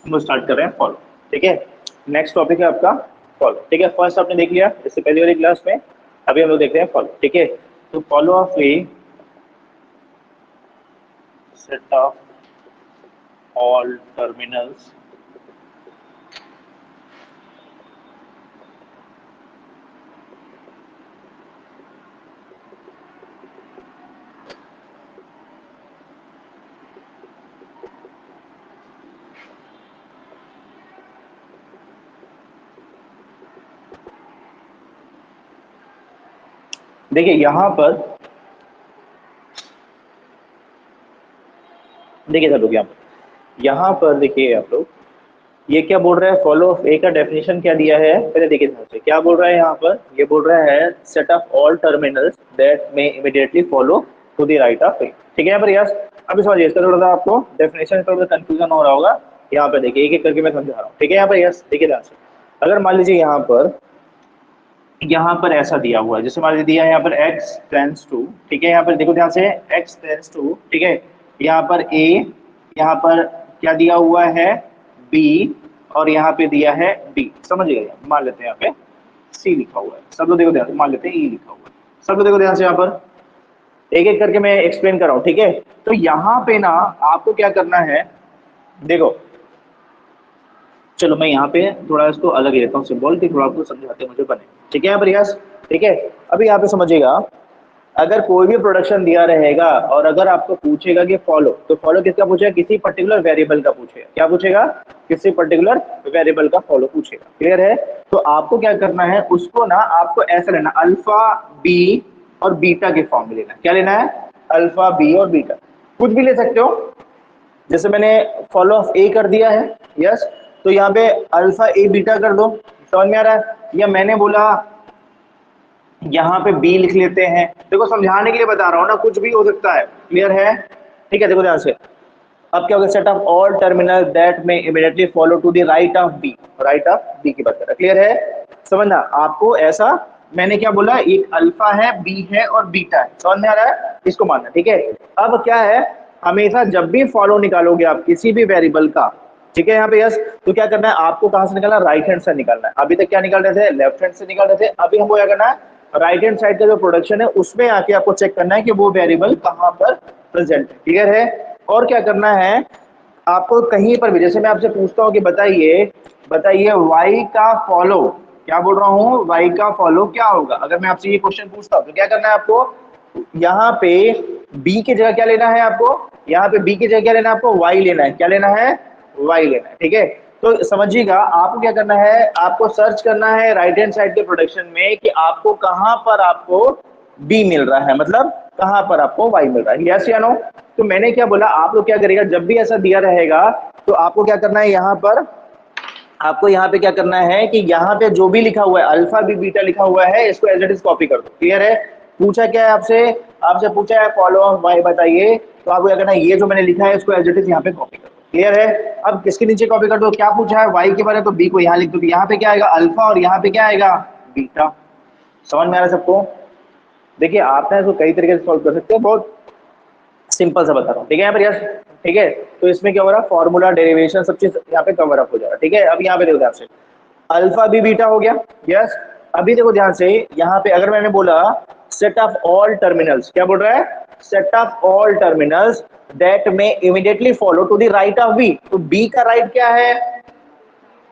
हम स्टार्ट कर रहे हैं फॉलो। ठीक है, नेक्स्ट टॉपिक है आपका फॉलो। ठीक है, फर्स्ट आपने देख लिया इससे पहले वाली क्लास में, अभी हम लोग देखते हैं फॉलो। ठीक है, तो follow of A set of all terminals देखिए यहां पर, देखिए सब लोग यहाँ पर देखिए आप लोग, ये क्या बोल रहा है, फॉलो ऑफ ए का डेफिनेशन क्या दिया है पहले देखिए ध्यान से। क्या बोल रहा है यहाँ पर, ये बोल रहा है set of all terminals that may immediately follow to the right of A. ठीक है, यहाँ पर यस। अभी समझिए, इसका थोड़ा सा आपको डेफिनेशन थोड़ा सा कंफ्यूजन हो रहा होगा। यहाँ पे देखिए एक एक करके मैं समझा रहा हूँ। ठीक है, यहाँ पर यस, देखिए ध्यान से। अगर मान लीजिए यहाँ पर ऐसा दिया हुआ है, जैसे मान लीजिए दिया है यहाँ पर x टेंस टू। ठीक है, यहाँ पर देखो ध्यान से, x टेंस टू। ठीक है, यहाँ पर a, यहाँ पर क्या दिया हुआ है b, और यहाँ पे दिया है d। समझ गए, मान लेते हैं यहाँ पे c लिखा हुआ है। सब लोग देखो ध्यान से, मान लेते हैं e लिखा हुआ है। सब लोग देखो ध्यान से, यहाँ पर एक एक करके मैं एक्सप्लेन कर रहा हूँ। ठीक है, तो यहाँ पे ना आपको क्या करना है, देखो चलो मैं यहाँ पे थोड़ा इसको अलग लेता हूँ सिंबल कि थोड़ा आपको समझाते मुझे बने। ठीक है यहाँ पर यस। ठीक है, अभी यहाँ पे समझिएगा, अगर कोई भी प्रोडक्शन दिया रहेगा और अगर आपको पूछेगा कि फॉलो, तो फॉलो किसका पूछेगा, किसी पर्टिकुलर वेरिएबल का पूछेगा। क्या पूछेगा, किसी पर्टिकुलर वेरिएबल का फॉलो पूछेगा। क्लियर है, तो आपको क्या करना है, उसको ना आपको ऐसा लेना, अल्फा बी और बीटा के फॉर्म में लेना। क्या लेना है, अल्फा बी और बीटा, कुछ भी ले सकते हो। जैसे मैंने फॉलो ऑफ ए कर दिया है, यस, तो यहाँ पे अल्फा ए बीटा कर दो। समझ में आ रहा है, या मैंने बोला यहाँ पे बी लिख लेते हैं। देखो समझाने के लिए बता रहा हूँ ना, कुछ भी हो सकता है। क्लियर है, ठीक है, देखो ध्यान से। अब क्या होगा, set of all terminal that may immediately follow to the right of B, right of B की बात कर रहा है। क्लियर है, समझना आपको ऐसा। मैंने क्या बोला, एक अल्फा है, बी है और बीटा है। समझ में आ रहा है, इसको मानना। ठीक है, अब क्या है, हमेशा जब भी फॉलो निकालोगे आप किसी भी वेरिएबल का, ठीक है यहाँ पे यस, तो क्या करना है आपको, कहां से निकालना, राइट हैंड से निकालना है। अभी तक क्या निकाल रहे थे, लेफ्ट हैंड से निकाल रहे थे। अभी हमको क्या करना है, राइट हैंड साइड का जो प्रोडक्शन है उसमें आके आपको चेक करना है कि वो वेरिएबल कहां पर प्रेजेंट है। क्लियर है, और क्या करना है आपको, कहीं पर भी जैसे मैं आपसे पूछता हूँ कि बताइए बताइए y का फॉलो, क्या बोल रहा हूँ, y का फॉलो क्या होगा। अगर मैं आपसे ये क्वेश्चन पूछता हूँ तो क्या करना है आपको, यहाँ पे b की जगह क्या लेना है आपको, यहाँ पे b की जगह क्या लेना है आपको, y लेना है। क्या लेना है, y लेना है। ठीक है, तो समझिएगा आपको क्या करना है, आपको सर्च करना है राइट हैंड साइड के प्रोडक्शन में कि आपको कहां पर आपको b मिल रहा है, मतलब कहां पर आपको y मिल रहा है, यस या नो। तो मैंने क्या बोला, आप लोग क्या करेगा, जब भी ऐसा दिया रहेगा तो आपको क्या करना है, यहाँ पर आपको यहाँ पे क्या करना है कि यहाँ पे जो भी लिखा हुआ है, अल्फा बी बीटा लिखा हुआ है, इसको एज इट इज कॉपी कर दो। क्लियर है, पूछा क्या है आपसे, आपसे पूछा है फॉलो ऑफ वाई बताइए, तो आपको क्या करना है, ये जो मैंने लिखा है इसको एज इट इज यहाँ पे कॉपी कर दो। क्लियर है, अब किसके नीचे कॉपी कर दो, क्या पूछा है वाई के बारे में, तो बी को यहाँ लिख दो। यहाँ पे क्या आएगा, अल्फा, और यहाँ पे क्या आएगा, बीटा। समझ में आ रहा है सबको। देखिए आप ना इसको कई तरीके से सॉल्व कर सकते हैं, बहुत सिंपल सा बता रहा हूँ। ठीक है यहाँ पर यस, ठीक है, तो इसमें क्या हो रहा है, फॉर्मूला डेरिवेशन सब चीज यहाँ पे कवर अप हो जा रहा है। ठीक है, अब यहाँ पे देखो ध्यान से, अल्फा बी बीटा हो गया, यस। अभी देखो ध्यान से, यहाँ पे अगर मैंने बोला सेट ऑफ ऑल टर्मिनल्स, क्या बोल रहा है, set of all terminals that may immediately follow to the right of B, तो बी का राइट क्या है,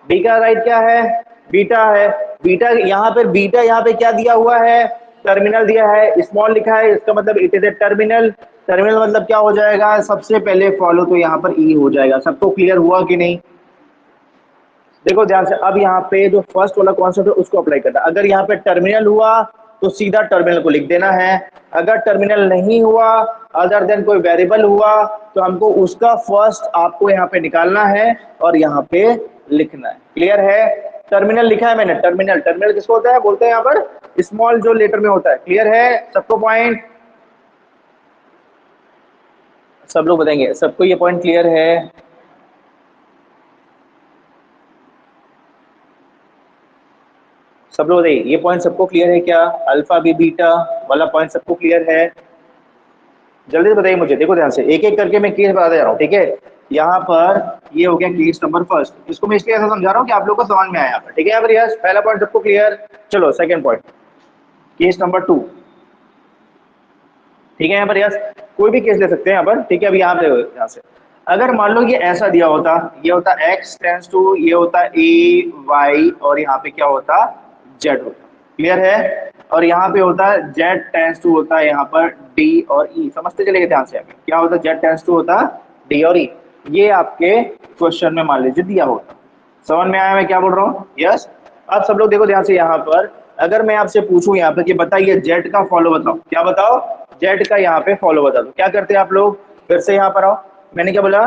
बी का राइट क्या है, बीटा है। बीटा यहाँ पे, बीटा यहाँ पे क्या दिया हुआ है, टर्मिनल दिया है, स्मॉल लिखा है, इसका मतलब it is a terminal. Terminal मतलब क्या हो जाएगा, सबसे पहले फॉलो तो यहाँ पर ई हो जाएगा। सबको क्लियर हुआ कि नहीं, देखो ध्यान से। अब यहाँ पे जो फर्स्ट वाला कॉन्सेप्ट है उसको अप्लाई करना। अगर यहाँ पे टर्मिनल हुआ तो सीधा टर्मिनल को लिख देना है, अगर टर्मिनल नहीं हुआ, अदर देन कोई वेरिएबल हुआ, तो हमको उसका फर्स्ट आपको यहाँ पे निकालना है और यहाँ पे लिखना है। क्लियर है, टर्मिनल लिखा है मैंने, टर्मिनल, टर्मिनल किसको होता है, बोलते हैं यहाँ पर स्मॉल जो लेटर में होता है। क्लियर है सबको पॉइंट, सब लोग बताएंगे, सबको ये पॉइंट क्लियर है। सब लोग बताइए, ये पॉइंट सबको क्लियर है क्या, अल्फा बी बीटा वाला पॉइंट सबको क्लियर है, जल्दी से बताइए मुझे। देखो ध्यान से, एक एक करके मैं केस बताते जा रहा हूँ। ठीक है, यहाँ पर ये हो गया केस नंबर फर्स्ट। इसको मैं इसलिए ऐसा समझा रहा हूँ कि आप लोग को समझ में आया यहाँ पर, ठीक है। यहाँ पर यस पहला पॉइंट सबको क्लियर। चलो सेकंड पॉइंट, केस नंबर 2, ठीक है। यहाँ पर यस कोई भी केस ले सकते हैं यहाँ पर, ठीक है। अभी यहाँ से अगर मान लो ये ऐसा दिया होता, ये होता x टेंस टू, ये होता a y और यहाँ पे क्या होता z होता, क्लियर है। और यहाँ पे होता z टेंस टू होता है यहाँ पर d और e, समझते चलेंगे ध्यान से। क्या होता z टेंस टू होता d और e, ये आपके क्वेश्चन में मान लीजिए दिया होता। समझ में आया मैं क्या बोल रहा हूँ? यस। अब सब लोग देखो ध्यान से, यहाँ पर अगर मैं आपसे पूछूं यहाँ पर कि बताइए जेड का फॉलो बताओ, क्या बताओ? जेड का यहाँ पे फॉलो बता दो। क्या करते हैं आप लोग? फिर से यहाँ पर आओ, मैंने क्या बोला?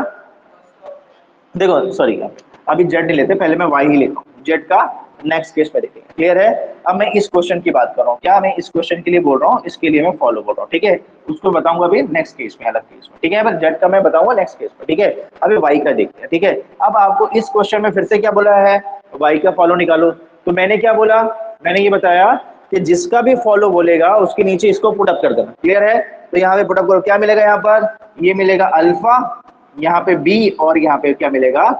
देखो सॉरी, अभी जेड नहीं लेते, पहले मैं वाई ही लेता हूँ। जेड का नेक्स्ट केस पे देखेंगे, क्लियर है। अब मैं इस क्वेश्चन की बात कर रहा हूँ, क्या मैं इस क्वेश्चन के लिए बोल रहा हूँ, इसके लिए मैं फॉलो बोल रहा हूँ, ठीक है। उसको बताऊंगा अभी नेक्स्ट केस में, अलग केस में, ठीक है। पर जेड का मैं बताऊंगा नेक्स्ट केस में, ठीक है। अभी वाई का देखते हैं, ठीक है। अब आपको इस क्वेश्चन में फिर से क्या बोला है? वाई का फॉलो निकालो। तो मैंने क्या बोला? मैंने ये बताया कि जिसका भी फॉलो बोलेगा उसके नीचे इसको पुटअप कर देना, क्लियर है। तो यहाँ पे पुटअप करो, क्या मिलेगा यहाँ पर? ये मिलेगा अल्फा, यहाँ पे बी, और यहाँ पे क्या मिलेगा?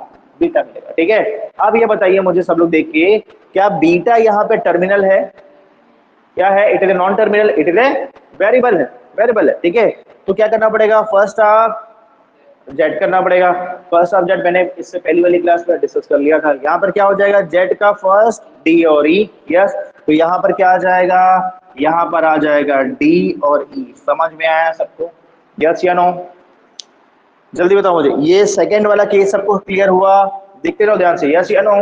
बीटा मिलेगा, ठीक है। अब ये बताइए मुझे सब लोग देख के, क्या बीटा यहाँ पे टर्मिनल है? क्या है? It is a non terminal, it is a variable है, वेरिएबल है, ठीक है। तो क्या करना पड़ेगा? फर्स्ट ऑफ जेड करना पड़ेगा। फर्स्ट ऑफ जेड मैंने इससे पहली वाली क्लास में डिस्कस कर लिया था। यहाँ पर क्या हो जाएगा? जेड का फर्स्ट डी और ई, यस। तो यहाँ पर क्या आ जाएगा? यहाँ पर आ जाएगा डी और ई। समझ में आया सबको? यस या नो? जल्दी बताओ मुझे, ये सेकंड वाला केस सबको क्लियर हुआ? देखते रहो ध्यान से, यस या नो?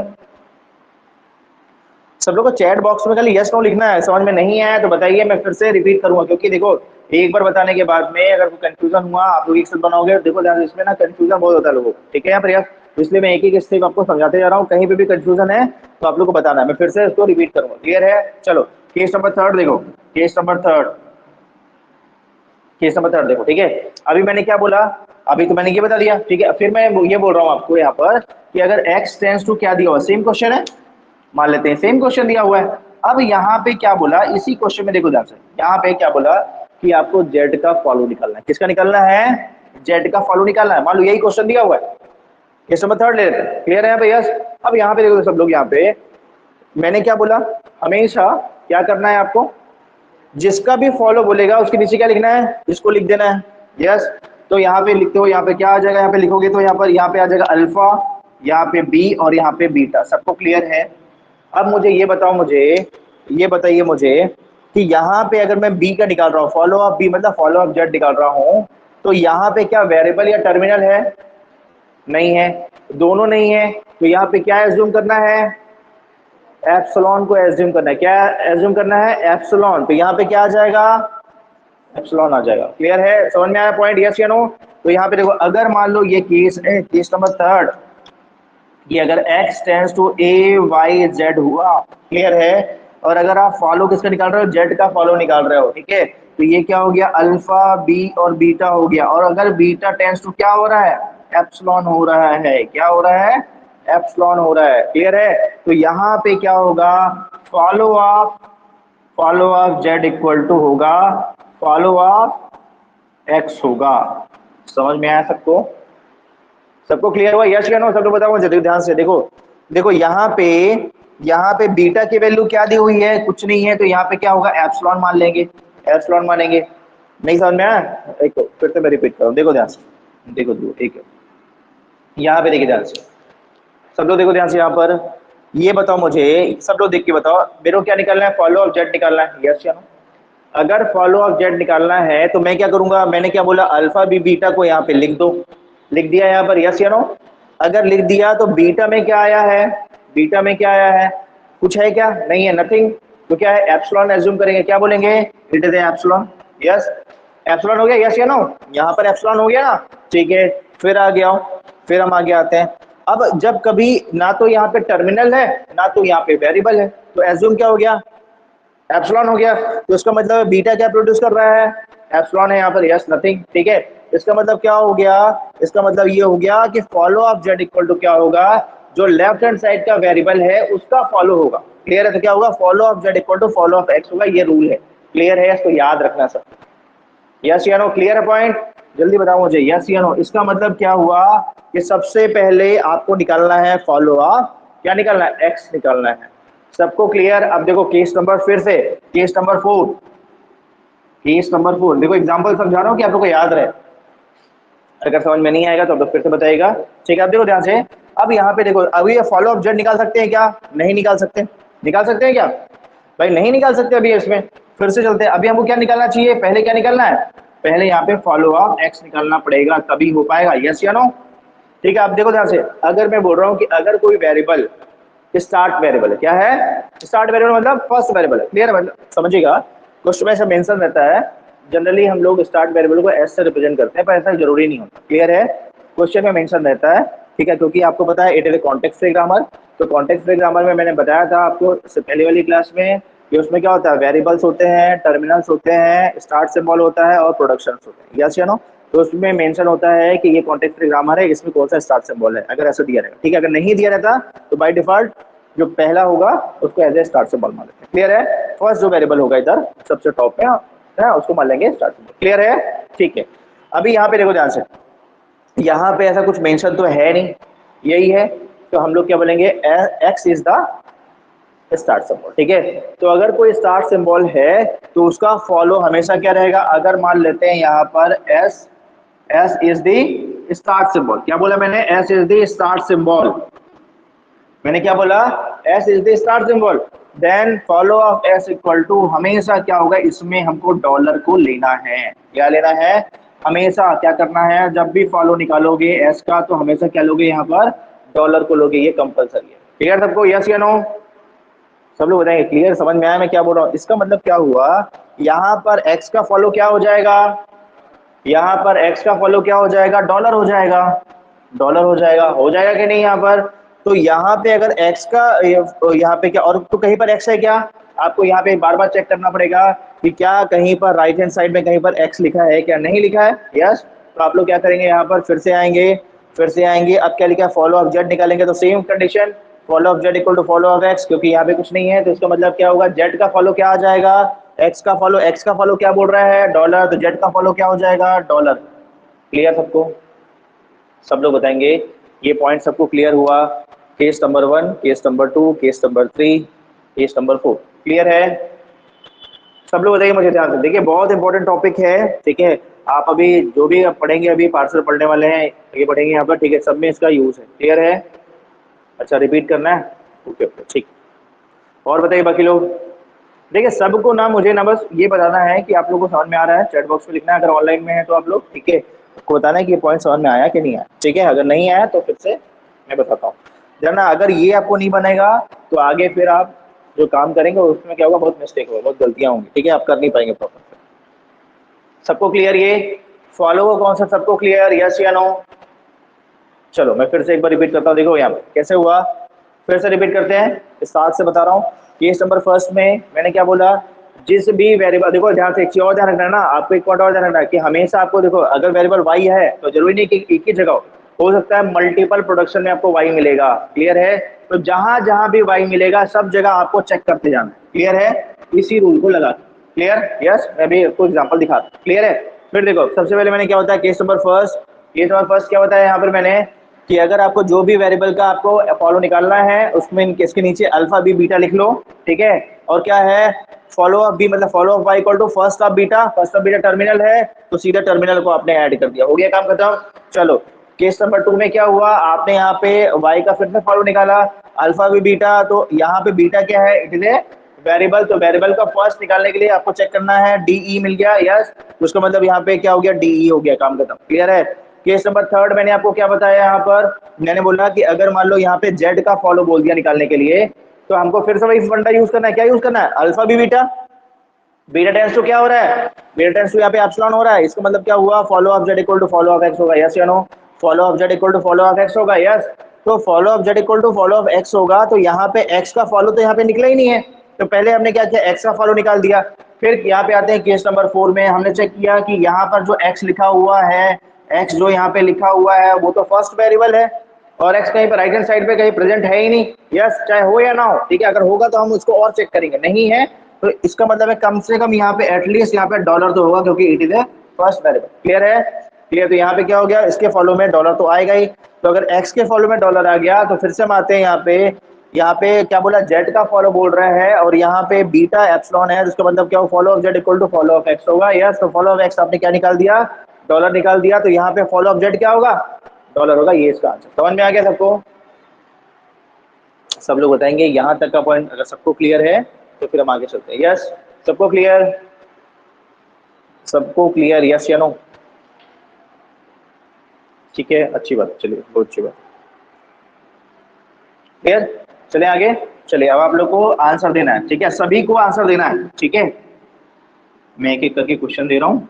सब लोग को चैट बॉक्स में खाली यस नो लिखना है। समझ में नहीं आया तो बताइए, मैं फिर से रिपीट करूंगा, क्योंकि देखो एक बार बताने के बाद में अगर कोई कंफ्यूजन हुआ, आप लोग एक साथ बनाओगे, देखो ध्यान से, इसमें ना कंफ्यूजन बहुत होता है लोगों को, ठीक है। यहाँ पर यस, तो इसलिए मैं एक एक स्टेप आपको समझाते जा रहा हूँ। कहीं पे भी कंफ्यूजन है तो आप लोग को बताना है, मैं फिर से इसको रिपीट करूंगा, क्लियर है। चलो केस नंबर थर्ड देखो, case number third, case number third देखो, ठीक है। अभी मैंने क्या बोला? अभी तो मैंने ये बता दिया, ठीक है। फिर मैं ये बोल रहा हूँ आपको यहाँ पर कि अगर x टेंस टू क्या दिया हुआ, सेम क्वेश्चन है, मान लेते हैं सेम क्वेश्चन दिया हुआ है। अब यहाँ पे क्या बोला इसी क्वेश्चन में, देखो ध्यान से, यहाँ पे क्या बोला कि आपको जेड का फॉलो निकालना है। किसका निकालना है? जेड का फॉलो निकालना है। मान लो यही क्वेश्चन दिया हुआ है, केस नंबर थर्ड ले लेते हैं, क्लियर है यहाँ पे? यस। अब यहाँ पे देखो सब लोग, यहाँ पे मैंने क्या बोला? हमेशा क्या करना है आपको? जिसका भी फॉलो बोलेगा उसके नीचे क्या लिखना है? इसको लिख देना है, यस। तो यहाँ पे लिखते हो, यहाँ पे क्या आ जाएगा? यहाँ पे लिखोगे तो यहाँ पे आ जाएगा अल्फा, यहाँ पे बी और यहाँ पे बीटा। सबको क्लियर है? अब मुझे ये बताओ, मुझे ये बताइए मुझे कि यहाँ पे अगर मैं बी का निकाल रहा हूँ, फॉलो ऑफ बी मतलब फॉलो ऑफ जेड निकाल रहा हूँ, तो यहाँ पे क्या वेरिएबल या टर्मिनल है? नहीं है, दोनों नहीं है। तो यहाँ पे क्या एज्यूम करना है? एप्सिलॉन को एज्यूम करना है। क्या एज्यूम करना है? एप्सिलॉन। तो यहाँ पे क्या आ जाएगा? एप्सिलॉन आ जाएगा, क्लियर है? समझ में आया पॉइंट? यस या नो? तो यहाँ पे देखो, अगर मान लो ये केस है, केस नंबर थर्ड, कि अगर x tends to a y z हुआ, क्लियर है। और अगर आप फॉलो किसका निकाल रहे हो? जेड का फॉलो निकाल रहे हो, ठीक है। तो ये क्या हो गया? अल्फा, बी और बीटा हो गया। और अगर बीटा टेंस टू क्या हो रहा है? एप्सिलॉन हो रहा है। क्या हो रहा है? एप्सिलॉन हो रहा है, क्लियर है। तो यहाँ पे क्या होगा? Follow of Z equal to होगा फॉलो ऑफ एक्स होगा। समझ में आया सबको? सबको क्लियर हुआ? यस या नो? सब लोग बताओ मुझे ध्यान से। देखो देखो, यहाँ पे बीटा की वैल्यू क्या दी हुई है? कुछ नहीं है। तो यहाँ पे क्या होगा? एप्सिलॉन मान लेंगे, एप्सिलॉन मानेंगे। नहीं समझ में आया? एक तो फिर से मैं रिपीट कर रहा हूँ, देखो ध्यान से, देखो एक यहाँ पे देखिए ध्यान से, सब लोग देखो ध्यान से। यहाँ पर ये बताओ मुझे, सब लोग देख के बताओ, मेरे को क्या निकालना है? फॉलो ऑफ जेड निकालना है, यस या नो? अगर फॉलो ऑफ जेड निकालना है तो मैं क्या करूंगा? मैंने क्या बोला? अल्फा बी बीटा को यहाँ पे लिख दो। लिख दिया यहाँ पर, यस या नो? अगर लिख दिया तो बीटा में क्या आया है? बीटा में क्या आया है? कुछ है क्या? नहीं है, नथिंग। तो क्या है? एप्सिलॉन एज्यूम करेंगे, क्या बोलेंगे? It is epsilon, yes. Epsilon हो गया, यस या नो? यहाँ पर एप्सिलॉन हो गया ना, ठीक है। फिर आ गया, फिर हम आगे आते हैं। अब जब कभी ना तो यहाँ पे टर्मिनल है ना तो यहाँ पे वेरिएबल है, तो एज्यूम क्या हो गया? एप्सिलॉन हो गया। तो इसका मतलब बीटा क्या प्रोड्यूस कर रहा है? एप्सिलॉन है यहाँ पर, यस, नथिंग, ठीक है। इसका मतलब क्या हो गया? इसका मतलब ये हो गया कि follow of Z equal to क्या होगा? जो लेफ्ट हैंड साइड का वेरिएबल है उसका फॉलो होगा, क्लियर है? तो क्या होगा? Follow of Z equal to follow of X होगा, ये रूल है, क्लियर है? इसको याद रखना सब, यस या नो? क्लियर है पॉइंट? जल्दी बताओ मुझे, यस या नो। इसका मतलब क्या हुआ कि सबसे पहले आपको निकालना है फॉलो अप, क्या निकालना है, एक्स निकालना है। सबको क्लियर? अब देखो केस नंबर, फिर से केस नंबर 4, केस नंबर 4 देखो, एग्जांपल समझा रहा हूँ कि आप लोग को याद रहे, अगर समझ में नहीं आएगा तो फिर से बताइएगा, ठीक है। आप देखो ध्यान से, अब यहाँ पे देखो, अभी ये फॉलो अप जेड निकाल सकते हैं क्या? नहीं निकाल सकते। निकाल सकते हैं क्या भाई? नहीं निकाल सकते अभी इसमें। फिर से चलते हैं, अभी हमको क्या निकालना चाहिए, पहले क्या निकालना है, पहले यहाँ पे फॉलो अप एक्स निकालना पड़ेगा, तभी हो पाएगा, यस या नो। ठीक है, आप देखो ध्यान से, अगर मैं बोल रहा हूँ कि अगर कोई वेरिएबल स्टार्ट वेरिएबल है, क्या है स्टार्ट वेरिएबल, मतलब फर्स्ट वेरिएबल है, क्लियर है, मतलब समझिएगा, क्वेश्चन में ऐसा मेंशन रहता है, जनरली हम लोग स्टार्ट वेरिएबल को एस से रिप्रेजेंट करते हैं, पर ऐसा जरूरी नहीं होता, क्लियर है, क्वेश्चन में मेंशन रहता है, ठीक है, क्योंकि आपको पता है it is A context free grammar. तो कॉन्टेक्स्ट फ्री ग्रामर में मैंने बताया था आपको पहले वाली क्लास में कि उसमें क्या होता है, वेरिएबल्स होते हैं, टर्मिनल्स होते हैं, स्टार्ट सिंबल होता है और प्रोडक्शन होते हैं, यस या नो। तो उसमें मेंशन होता है कि ये कॉन्टेक्स्ट फ्री ग्रामर है, इसमें कौन सा स्टार्ट सिंबल है, अगर ऐसा दिया रहेगा, ठीक है। अगर नहीं दिया रहता तो बाय डिफॉल्ट जो पहला होगा उसको एज ए स्टार्ट सिंबल मान लेते हैं, क्लियर है। फर्स्ट जो वेरिएबल होगा इधर सबसे टॉप पे है उसको मान लेंगे स्टार्ट सिंबल, क्लियर है, ठीक है। अभी यहाँ पे देखो ध्यान से, यहाँ पे ऐसा कुछ मेंशन तो है नहीं, यही है, तो हम लोग क्या बोलेंगे, x is the start symbol, ठीक है। तो अगर कोई स्टार्ट सिंबल है तो उसका फॉलो हमेशा क्या रहेगा, अगर मान लेते हैं यहाँ पर S, S is the start symbol, क्या बोला मैंने, S is the start symbol, मैंने क्या बोला, S is the start symbol, then follow of S equal to हमेशा क्या होगा, इसमें हमको डॉलर को लेना है, क्या लेना है, हमेशा क्या करना है, जब भी फॉलो निकालोगे एस का तो हमेशा क्या लोगे, यहाँ पर डॉलर को लोगे, ये कंपलसरी है, क्लियर सबको, यस या नो। सब लोग बताएंगे क्लियर, समझ में आया मैं क्या बोल रहा हूँ। इसका मतलब क्या हुआ, यहाँ पर एक्स का फॉलो क्या हो जाएगा, यहाँ पर एक्स का फॉलो क्या हो जाएगा, डॉलर हो जाएगा, डॉलर हो जाएगा कि नहीं यहाँ पर। तो यहाँ पे अगर एक्स का यहाँ पे क्या, और तो कहीं पर एक्स है क्या, आपको यहाँ पे बार बार चेक करना पड़ेगा कि क्या कहीं पर राइट हैंड साइड में कहीं पर एक्स लिखा है क्या, नहीं लिखा है, यस। तो आप लोग क्या करेंगे, यहाँ पर फिर से आएंगे, अब क्या लिखा है, फॉलो ऑफ जेड निकालेंगे, तो same condition, follow of Z equal to follow of X, क्योंकि यहाँ पे कुछ नहीं है तो इसका मतलब क्या होगा, जेड का फॉलो क्या आ जाएगा, एक्स का फॉलो क्या बोल रहा है, डॉलर, तो जेड का फॉलो क्या हो जाएगा, डॉलर, क्लियर सबको, सब लोग बताएंगे, ये पॉइंट सबको क्लियर हुआ, case number 1, case number 2, case number 3, case number 4, clear है, सब लोग बताइए मुझे ध्यान से, देखिए बहुत इंपॉर्टेंट टॉपिक है, ठीक है। आप अभी जो भी आप पढ़ेंगे, अभी पार्सल पढ़ने वाले हैं, ये पढ़ेंगे यहाँ पर, ठीक है, सब में इसका यूज है, क्लियर है, अच्छा रिपीट करना है, ओके ओके ठीक। और बताइए बाकी लोग, देखिए सबको ना, मुझे ना बस ये बताना है कि आप लोगों को समझ में आ रहा है, चैट बॉक्स में लिखना है, अगर ऑनलाइन में है तो आप लोग, ठीक है, आपको बताना है कि ये पॉइंट समझ में आया कि नहीं आया, ठीक है। अगर नहीं आया तो फिर से मैं बताता हूँ, जानना, अगर ये आपको नहीं बनेगा तो आगे फिर आप जो काम करेंगे उसमें क्या होगा, बहुत मिस्टेक होगा, बहुत गलतियां होंगी, ठीक है, आप कर नहीं पाएंगे प्रॉपर। सबको क्लियर, ये फॉलो का कॉन्सेप्ट सबको क्लियर, यस या नो। चलो मैं फिर से एक बार रिपीट करता हूँ, देखो यहाँ पे कैसे हुआ, फिर से रिपीट करते हैं, स्टार्ट से बता रहा हूँ। केस नंबर फर्स्ट में मैंने क्या बोला, जिस भी वेरिएबल, देखो ध्यान से, एक चीज और ध्यान रखना है ना आपको, एक पॉइंट और ध्यान रखना है कि हमेशा आपको देखो, अगर वेरिएबल वाई है तो जरूरी नहीं कि एक ही जगह हो सकता है मल्टीपल प्रोडक्शन में आपको वाई मिलेगा, क्लियर है। तो जहां जहां भी वाई मिलेगा सब जगह आपको चेक करते जाना है, क्लियर है, इसी रूल को लगा, क्लियर, यस। मैं भी आपको एग्जाम्पल दिखाता, क्लियर है। फिर देखो सबसे पहले मैंने क्या होता है, case number first, case number first क्या होता है यहाँ पर मैंने, कि अगर आपको जो भी वेरिएबल का आपको फॉलो निकालना है उसमें इसके नीचे अल्फा बी बीटा लिख लो, ठीक है। और क्या है, फॉलो ऑफ बी मतलब follow of Y equal to first of beta terminal है तो सीधा टर्मिनल को आपने ऐड कर दिया, हो गया काम खत्म। चलो केस नंबर 2 में क्या हुआ, आपने यहाँ पे वाई का फिर से फॉलो निकाला, अल्फा बी बीटा, तो यहाँ पे बीटा क्या है, इट इज ए वेरिएबल, तो वेरिएबल का फर्स्ट निकालने के लिए आपको चेक करना है, डीई मिल गया, यस, उसका मतलब यहाँ पे क्या हो गया, डीई हो गया, काम खत्म, क्लियर है। केस नंबर 3 मैंने आपको क्या बताया, यहाँ पर मैंने बोला कि अगर मान लो यहाँ पे जेड का फॉलो बोल दिया निकालने के लिए, तो हमको फिर से वही फंडा यूज करना है, क्या यूज करना है, alpha B beta, beta tends to क्या हो रहा है, बीटा टेंस टू यहाँ पे एप्सिलॉन हो रहा है, इसका मतलब क्या हुआ, follow of Z equal to follow of X होगा, यस या no, follow of Z equal to follow of X होगा, यस। तो follow of Z equal to follow of X होगा, तो यहाँ पे एक्स का फॉलो तो यहाँ पे निकला ही नहीं है, तो पहले हमने क्या किया, एक्स का फॉलो निकाल दिया। फिर यहाँ पे आते हैं केस नंबर 4 में, हमने चेक किया कि यहाँ पर जो एक्स लिखा हुआ है, एक्स जो यहाँ पे लिखा हुआ है वो तो फर्स्ट वेरिएबल है, और एक्स कहीं पर राइट हैंड साइड पे कहीं प्रेजेंट है ही नहीं, यस, चाहे हो या ना हो, ठीक है। अगर होगा तो हम उसको और चेक करेंगे, नहीं है तो इसका मतलब है कम से कम यहाँ पे एटलीस्ट यहाँ पे डॉलर तो होगा, क्योंकि it is A first variable, clear है। ठीक है, तो यहाँ पे क्या हो गया, इसके फॉलो में डॉलर तो आएगा ही, तो अगर एक्स के फॉलो में डॉलर आ गया तो फिर से हम आते हैं यहाँ पे क्या बोला, जेड का फॉलो बोल रहा है, और यहाँ पे बीटा एप्सिलॉन है, जिसका मतलब क्या हो, follow of Z equal to follow of X होगा। यस, तो फॉलो ऑफ एक्स आपने क्या निकाल दिया, डॉलर निकाल दिया, तो यहाँ पे फॉलो ऑफ जेड क्या होगा, डॉलर होगा। ये इसका आंसर समझ में आ गया सबको, सब लोग बताएंगे यहाँ तक का पॉइंट। अगर सबको क्लियर है तो फिर हम आगे चलते हैं। यस, सबको क्लियर, सबको क्लियर, यस या नो? ठीक है, अच्छी बात, चलिए बहुत अच्छी बात, क्लियर। चले आगे, चलिए अब आप लोग को आंसर देना है, ठीक है, सभी को आंसर देना है, ठीक है। मैं एक एक करके क्वेश्चन दे रहा हूं।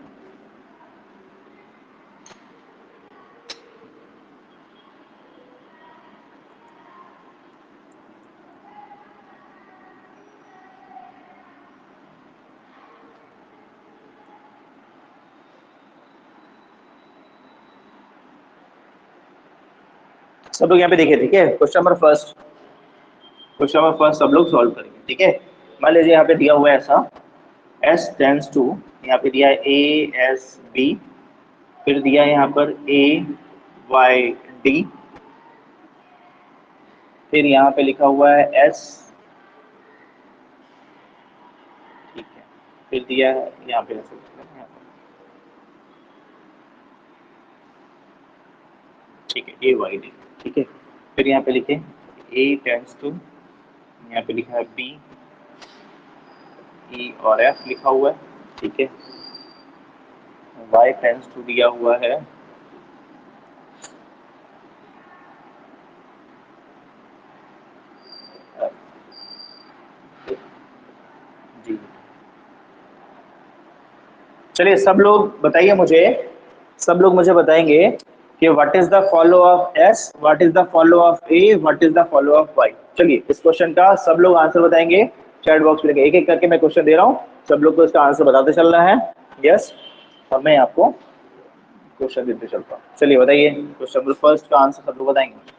सब लोग यहाँ पे देखिए, ठीक है, question number first, question number first सब लोग सॉल्व करेंगे, ठीक है। मान लीजिए यहाँ पे दिया हुआ है ऐसा, एस टेंस टू, यहाँ पे दिया है ए एस बी, फिर दिया है यहाँ पर ए वाई डी, फिर यहाँ पे लिखा हुआ है एस, ठीक है, फिर दिया है यहाँ पे ऐसे लिखा है, ठीक है, ए वाई डी, ठीक है, फिर यहाँ पे लिखे ए टेंस टू, यहाँ पे लिखा है बी, ई और एफ लिखा हुआ है, ठीक है, वाई टेंस टू दिया हुआ है, जी। चलिए सब लोग बताइए मुझे, सब लोग मुझे बताएंगे कि what is the follow of S, what is the follow of A, what is the follow of Y. चलिए इस क्वेश्चन का सब लोग आंसर बताएंगे, चैट बॉक्स में एक एक करके मैं क्वेश्चन दे रहा हूँ, सब लोग को इसका आंसर बताते चलना है। यस, और मैं आपको क्वेश्चन देते चलता हूँ। चलिए बताइए, क्वेश्चन नंबर फर्स्ट का आंसर सब लोग बताएंगे।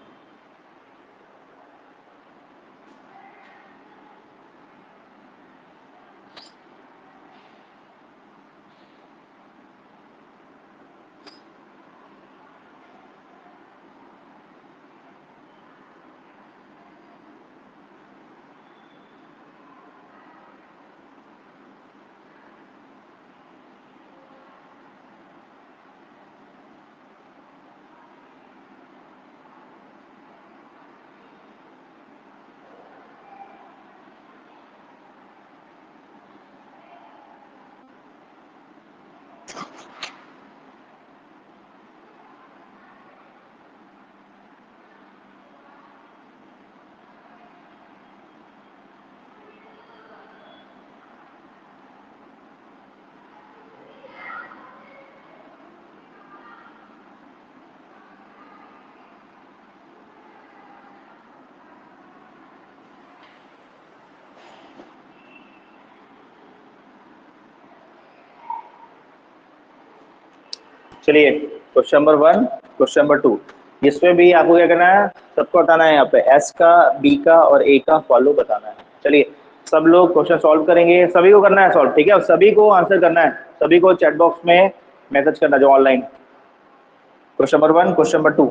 चलिए question number one, question number two, इसमें भी आपको क्या करना है, सबको बताना है, यहाँ पे एस का, बी का और ए का फॉलो बताना है। चलिए सब लोग क्वेश्चन सॉल्व करेंगे, सभी को करना है सॉल्व, ठीक है, और सभी को आंसर करना है, सभी को चैट बॉक्स में मैसेज करना जो online. Question number one, question number two,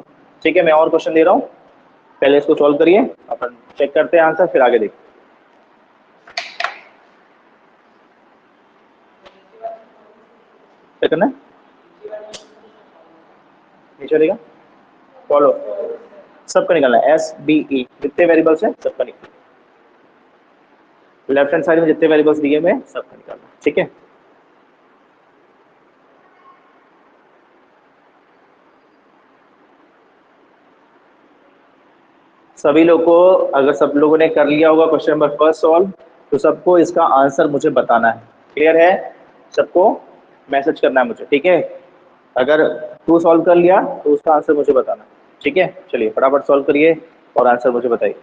ठीक है, मैं और क्वेश्चन दे रहा हूँ, पहले इसको सॉल्व करिए, अपन चेक करते हैं आंसर, फिर आगे देखते हैं। क्या करना है, नीचे देगा फॉलो, सबका निकालना है, एस बी ई जितने वेरिएबल्स हैं सबका निकालना, लेफ्ट हैंड साइड में जितने वेरिएबल्स दिए हुए हैं सबका निकालना, ठीक है। सभी लोग को, अगर सब लोगों ने कर लिया होगा क्वेश्चन नंबर फर्स्ट सॉल्व, तो सबको इसका आंसर मुझे बताना है, क्लियर है, सबको मैसेज करना है मुझे, ठीक है। अगर तू सॉल्व कर लिया तो उसका आंसर मुझे बताना, ठीक है। चलिए फटाफट सॉल्व करिए और आंसर मुझे बताइए।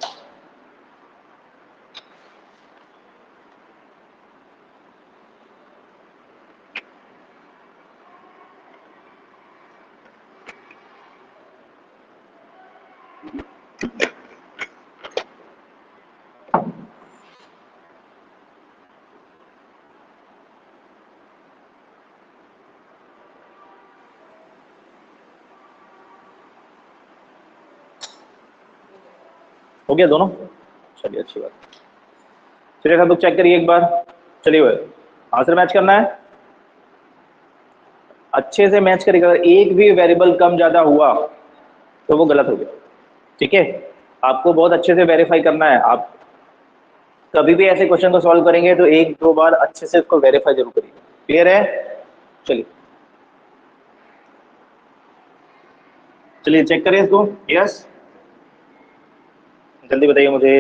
हो गया दोनों? चलिए अच्छी बात। चलिए सब लोग चेक करिए एक बार। चलिए भाई आंसर मैच करना है, अच्छे से मैच करिएगा। अगर एक भी वेरिएबल कम ज़्यादा हुआ तो वो गलत हो गया, ठीक है? आपको बहुत अच्छे से वेरीफाई करना है। आप कभी भी ऐसे क्वेश्चन को सॉल्व करेंगे तो एक दो बार अच्छे से उसको वेरीफाई जरूर करिए। क्लियर है? चलिए चलिए चेक करें इसको। यस, जल्दी बताइए मुझे।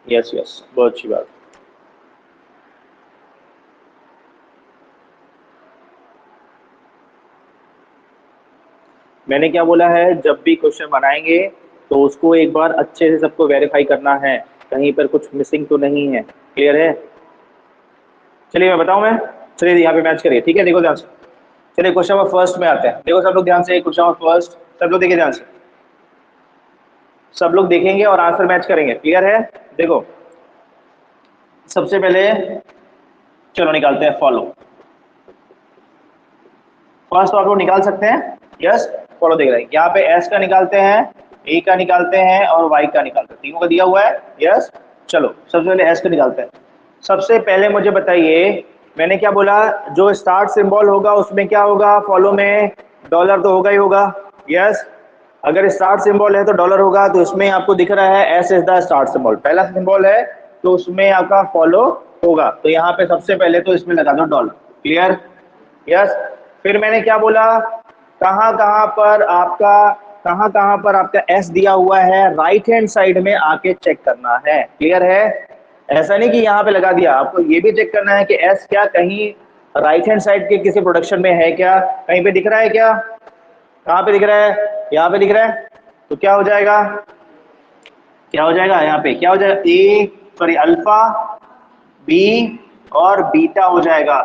यस यस, बहुत अच्छी बात। मैंने क्या बोला है, जब भी क्वेश्चन बनाएंगे तो उसको एक बार अच्छे से सबको वेरीफाई करना है, कहीं पर कुछ मिसिंग तो नहीं है। क्लियर है? चलिए मैं बताऊं मैं। चलिए यहाँ पे मैच करिए, ठीक है? देखो ध्यान से। चलिए क्वेश्चन नंबर फर्स्ट में आते हैं। देखो सब लोग ध्यान से, क्वेश्चन नंबर फर्स्ट सब लोग देखिए ध्यान से। सब लोग देखेंगे और आंसर मैच करेंगे। क्लियर है? देखो सबसे पहले चलो निकालते हैं फॉलो। फर्स्ट तो आप लोग निकाल सकते हैं। यस, फॉलो देख रहे हैं। यहाँ पे एस का निकालते हैं, ए का निकालते हैं और वाई का निकालते हैं, तीनों का दिया हुआ है। यस, चलो सबसे पहले एस का निकालते हैं। सबसे पहले मुझे बताइए, मैंने क्या बोला, जो स्टार्ट सिंबल होगा उसमें क्या होगा? फॉलो में डॉलर तो होगा ही होगा। यस, अगर स्टार्ट सिंबल है तो डॉलर होगा, तो इसमें आपको दिख रहा है S is the start symbol, पहला सिंबल है तो उसमें आपका फॉलो होगा। तो यहाँ पे सबसे पहले तो इसमें लगा दो डॉलर। क्लियर? यस, फिर मैंने क्या बोला, कहाँ कहाँ पर आपका एस दिया हुआ है, राइट हैंड साइड में आके चेक करना है। क्लियर है? ऐसा नहीं कि यहाँ पे लगा दिया, आपको ये भी चेक करना है कि एस क्या कहीं राइट हैंड साइड के किसी प्रोडक्शन में है क्या, कहीं पे दिख रहा है क्या? कहाँ पे दिख रहा है? यहाँ पे दिख रहा है। तो क्या हो जाएगा, क्या हो जाएगा यहाँ पे, क्या हो जाएगा? ए सॉरी अल्फा, बी और बीटा हो जाएगा।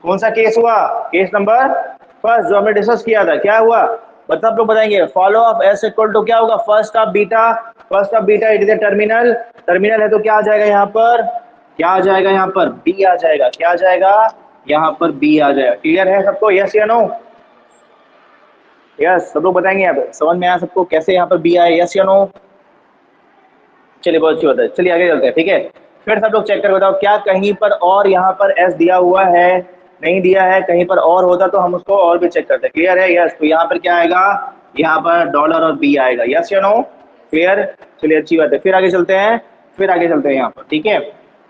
कौन सा केस हुआ? केस नंबर फर्स्ट, जो हमने डिस्कस किया था। क्या हुआ मतलब लोग बताएंगे? Follow of S equal to क्या होगा? First of beta, first of beta it is a terminal, terminal है तो क्या आ जाएगा यहाँ पर? क्या आ जाएगा यहाँ पर? बी आ जाएगा। क्या आ जाएगा यहाँ पर? बी आ जाएगा। क्लियर है सबको? यस या नो? यस, सब लोग बताएंगे यहाँ पे। समझ में आया सबको कैसे यहाँ पर बी आए? यस या नो? चलिए बहुत अच्छी बात है। चलिए आगे चलते हैं, ठीक है? फिर सब लोग चेक कर बताओ, क्या कहीं पर और यहाँ पर एस दिया हुआ है? नहीं दिया है। कहीं पर और होता तो हम उसको और भी चेक करते हैं। क्लियर है? यस, तो यहाँ पर क्या आएगा? यहाँ पर डॉलर और बी आएगा। यस या नो? क्लियर? चलिए अच्छी बात है। फिर आगे चलते हैं, फिर आगे चलते हैं यहाँ पर, ठीक है?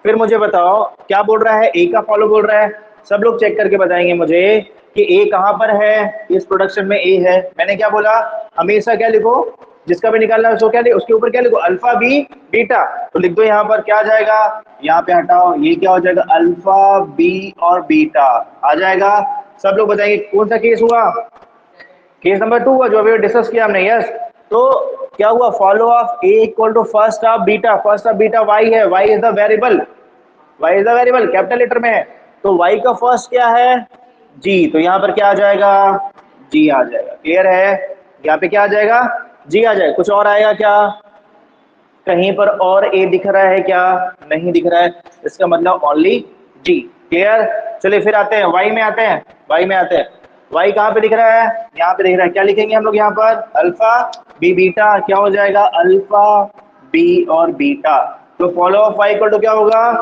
फिर मुझे बताओ क्या बोल रहा है? ए का फॉलो बोल रहा है। सब लोग चेक करके बताएंगे मुझे कि ए कहाँ पर है। इस प्रोडक्शन में ए है। मैंने क्या बोला, हमेशा क्या लिखो, जिसका भी निकालना है उसको क्या लिखो, उसके ऊपर क्या लिखो? Alpha B beta. तो लिख दो यहाँ पर, क्या आ जाएगा? यहाँ पे हटाओ, ये क्या हो जाएगा? अल्फा बी और बीटा आ जाएगा। सब लोग बताएंगे कौन सा केस हुआ? केस नंबर 2 हुआ, जो अभी डिस्कस किया हमने। यस, तो क्या हुआ? Follow of A equal to first of beta, first of beta Y है, Y is the variable, Y is the variable, capital letter में है। तो वाई का फर्स्ट क्या है? जी, तो यहाँ पर क्या आ जाएगा? जी आ जाएगा। क्लियर है? यहाँ पे क्या आ जाएगा? जी आ जाएगा। कुछ और आएगा क्या? कहीं पर और ए दिख रहा है क्या? नहीं दिख रहा है, इसका मतलब ओनली जी। क्लियर? चलिए फिर आते हैं वाई में, आते हैं वाई में आते हैं। वाई कहाँ पे दिख रहा है? यहाँ पे दिख रहा है। क्या लिखेंगे हम लोग यहाँ पर? Alpha B beta. क्या हो जाएगा? अल्फा बी और बीटा। तो follow of Y equal to क्या होगा?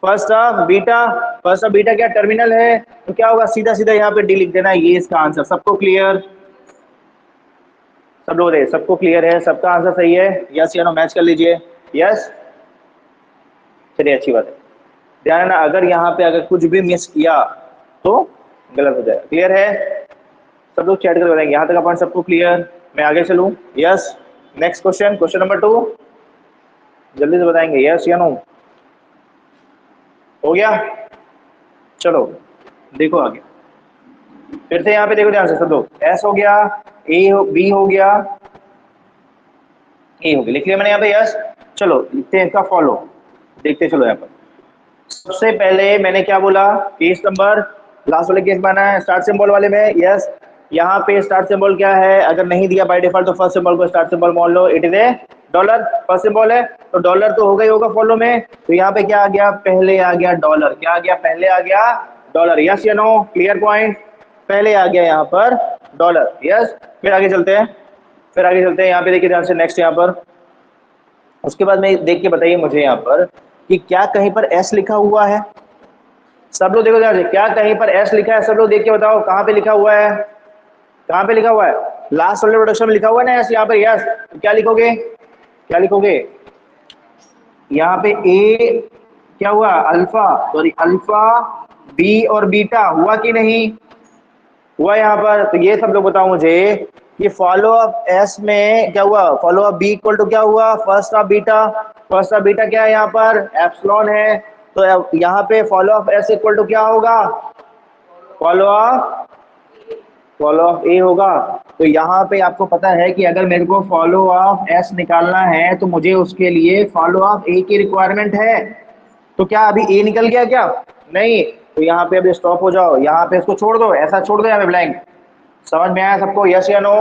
First of beta. First of beta क्या टर्मिनल है, तो क्या होगा? सीधा सीधा यहाँ पे डी लिख देना, ये इसका आंसर। सबको क्लियर? सब लोग सबको क्लियर है? सबका आंसर सही है? यस या नो? मैच कर लीजिए। यस, चलिए अच्छी बात है। ध्यान रखना, अगर यहाँ पे अगर कुछ भी मिस किया तो गलत हो जाएगा। क्लियर है? सब लोग चैट कर बताएंगे यहाँ तक का पॉइंट सबको क्लियर? मैं आगे चलूँ? Yes, next question, question number 2 जल्दी से बताएंगे। यस या नो? हो गया? चलो देखो आगे, फिर से यहाँ पे देखो ध्यान से सब लोग। एस हो गया, ए हो, बी हो गया, ए हो गया, लिख लिया मैंने यहाँ पे। यस, चलो लिखते हैं इसका फॉलो, देखते चलो यहाँ पर। सबसे पहले मैंने क्या बोला? केस नंबर लास्ट वाले केस माना है, स्टार्ट सिंबल वाले में। यस, यहाँ पे स्टार्ट सिंबल क्या है? अगर नहीं दिया बाय डिफॉल्ट तो फर्स्ट सिंबल को स्टार्ट सिंबल मान लो, it is a dollar. First symbol है तो डॉलर तो होगा ही होगा फॉलो में। तो यहाँ पे क्या आ गया? पहले आ गया डॉलर। क्या आ गया? पहले आ गया डॉलर। यस या नो? Clear point? पहले आ गया यहाँ पर डॉलर। यस, फिर आगे चलते हैं। फिर आगे चलते हैं, यहाँ पे देखिए ध्यान से नेक्स्ट यहाँ पर, उसके बाद में देख के बताइए मुझे यहाँ पर कि क्या कहीं पर एस लिखा हुआ है। सब लोग देखो ध्यान से, क्या कहीं पर एस लिखा है, सब लोग देख के बताओ कहाँ पे लिखा हुआ है, कहाँ पे लिखा हुआ है, लास्ट वाले प्रोडक्शन में लिखा हुआ है ना एस, यहाँ पर यस, तो क्या लिखोगे, क्या लिखोगे, यहाँ पे ए क्या हुआ, अल्फा, सॉरी अल्फा, बी और बीटा हुआ कि नहीं हुआ यहाँ पर। तो ये सब लोग बताओ मुझे कि फॉलो अप एस में क्या हुआ, follow of B equal to क्या हुआ, first of beta, first of beta क्या है यहाँ पर, एप्सिलॉन है, तो यहाँ पे follow of S equal to क्या होगा, फॉलो ऑफ ए होगा। तो यहाँ पे आपको पता है कि अगर मेरे को फॉलो ऑफ एस निकालना है तो मुझे उसके लिए फॉलो ऑफ ए की रिक्वायरमेंट है। तो क्या अभी ए निकल गया क्या, नहीं, तो यहाँ पे अभी स्टॉप हो जाओ, यहाँ पे इसको छोड़ दो, ऐसा छोड़ दो यहाँ पे ब्लैंक। समझ में आया सबको, यस या नो,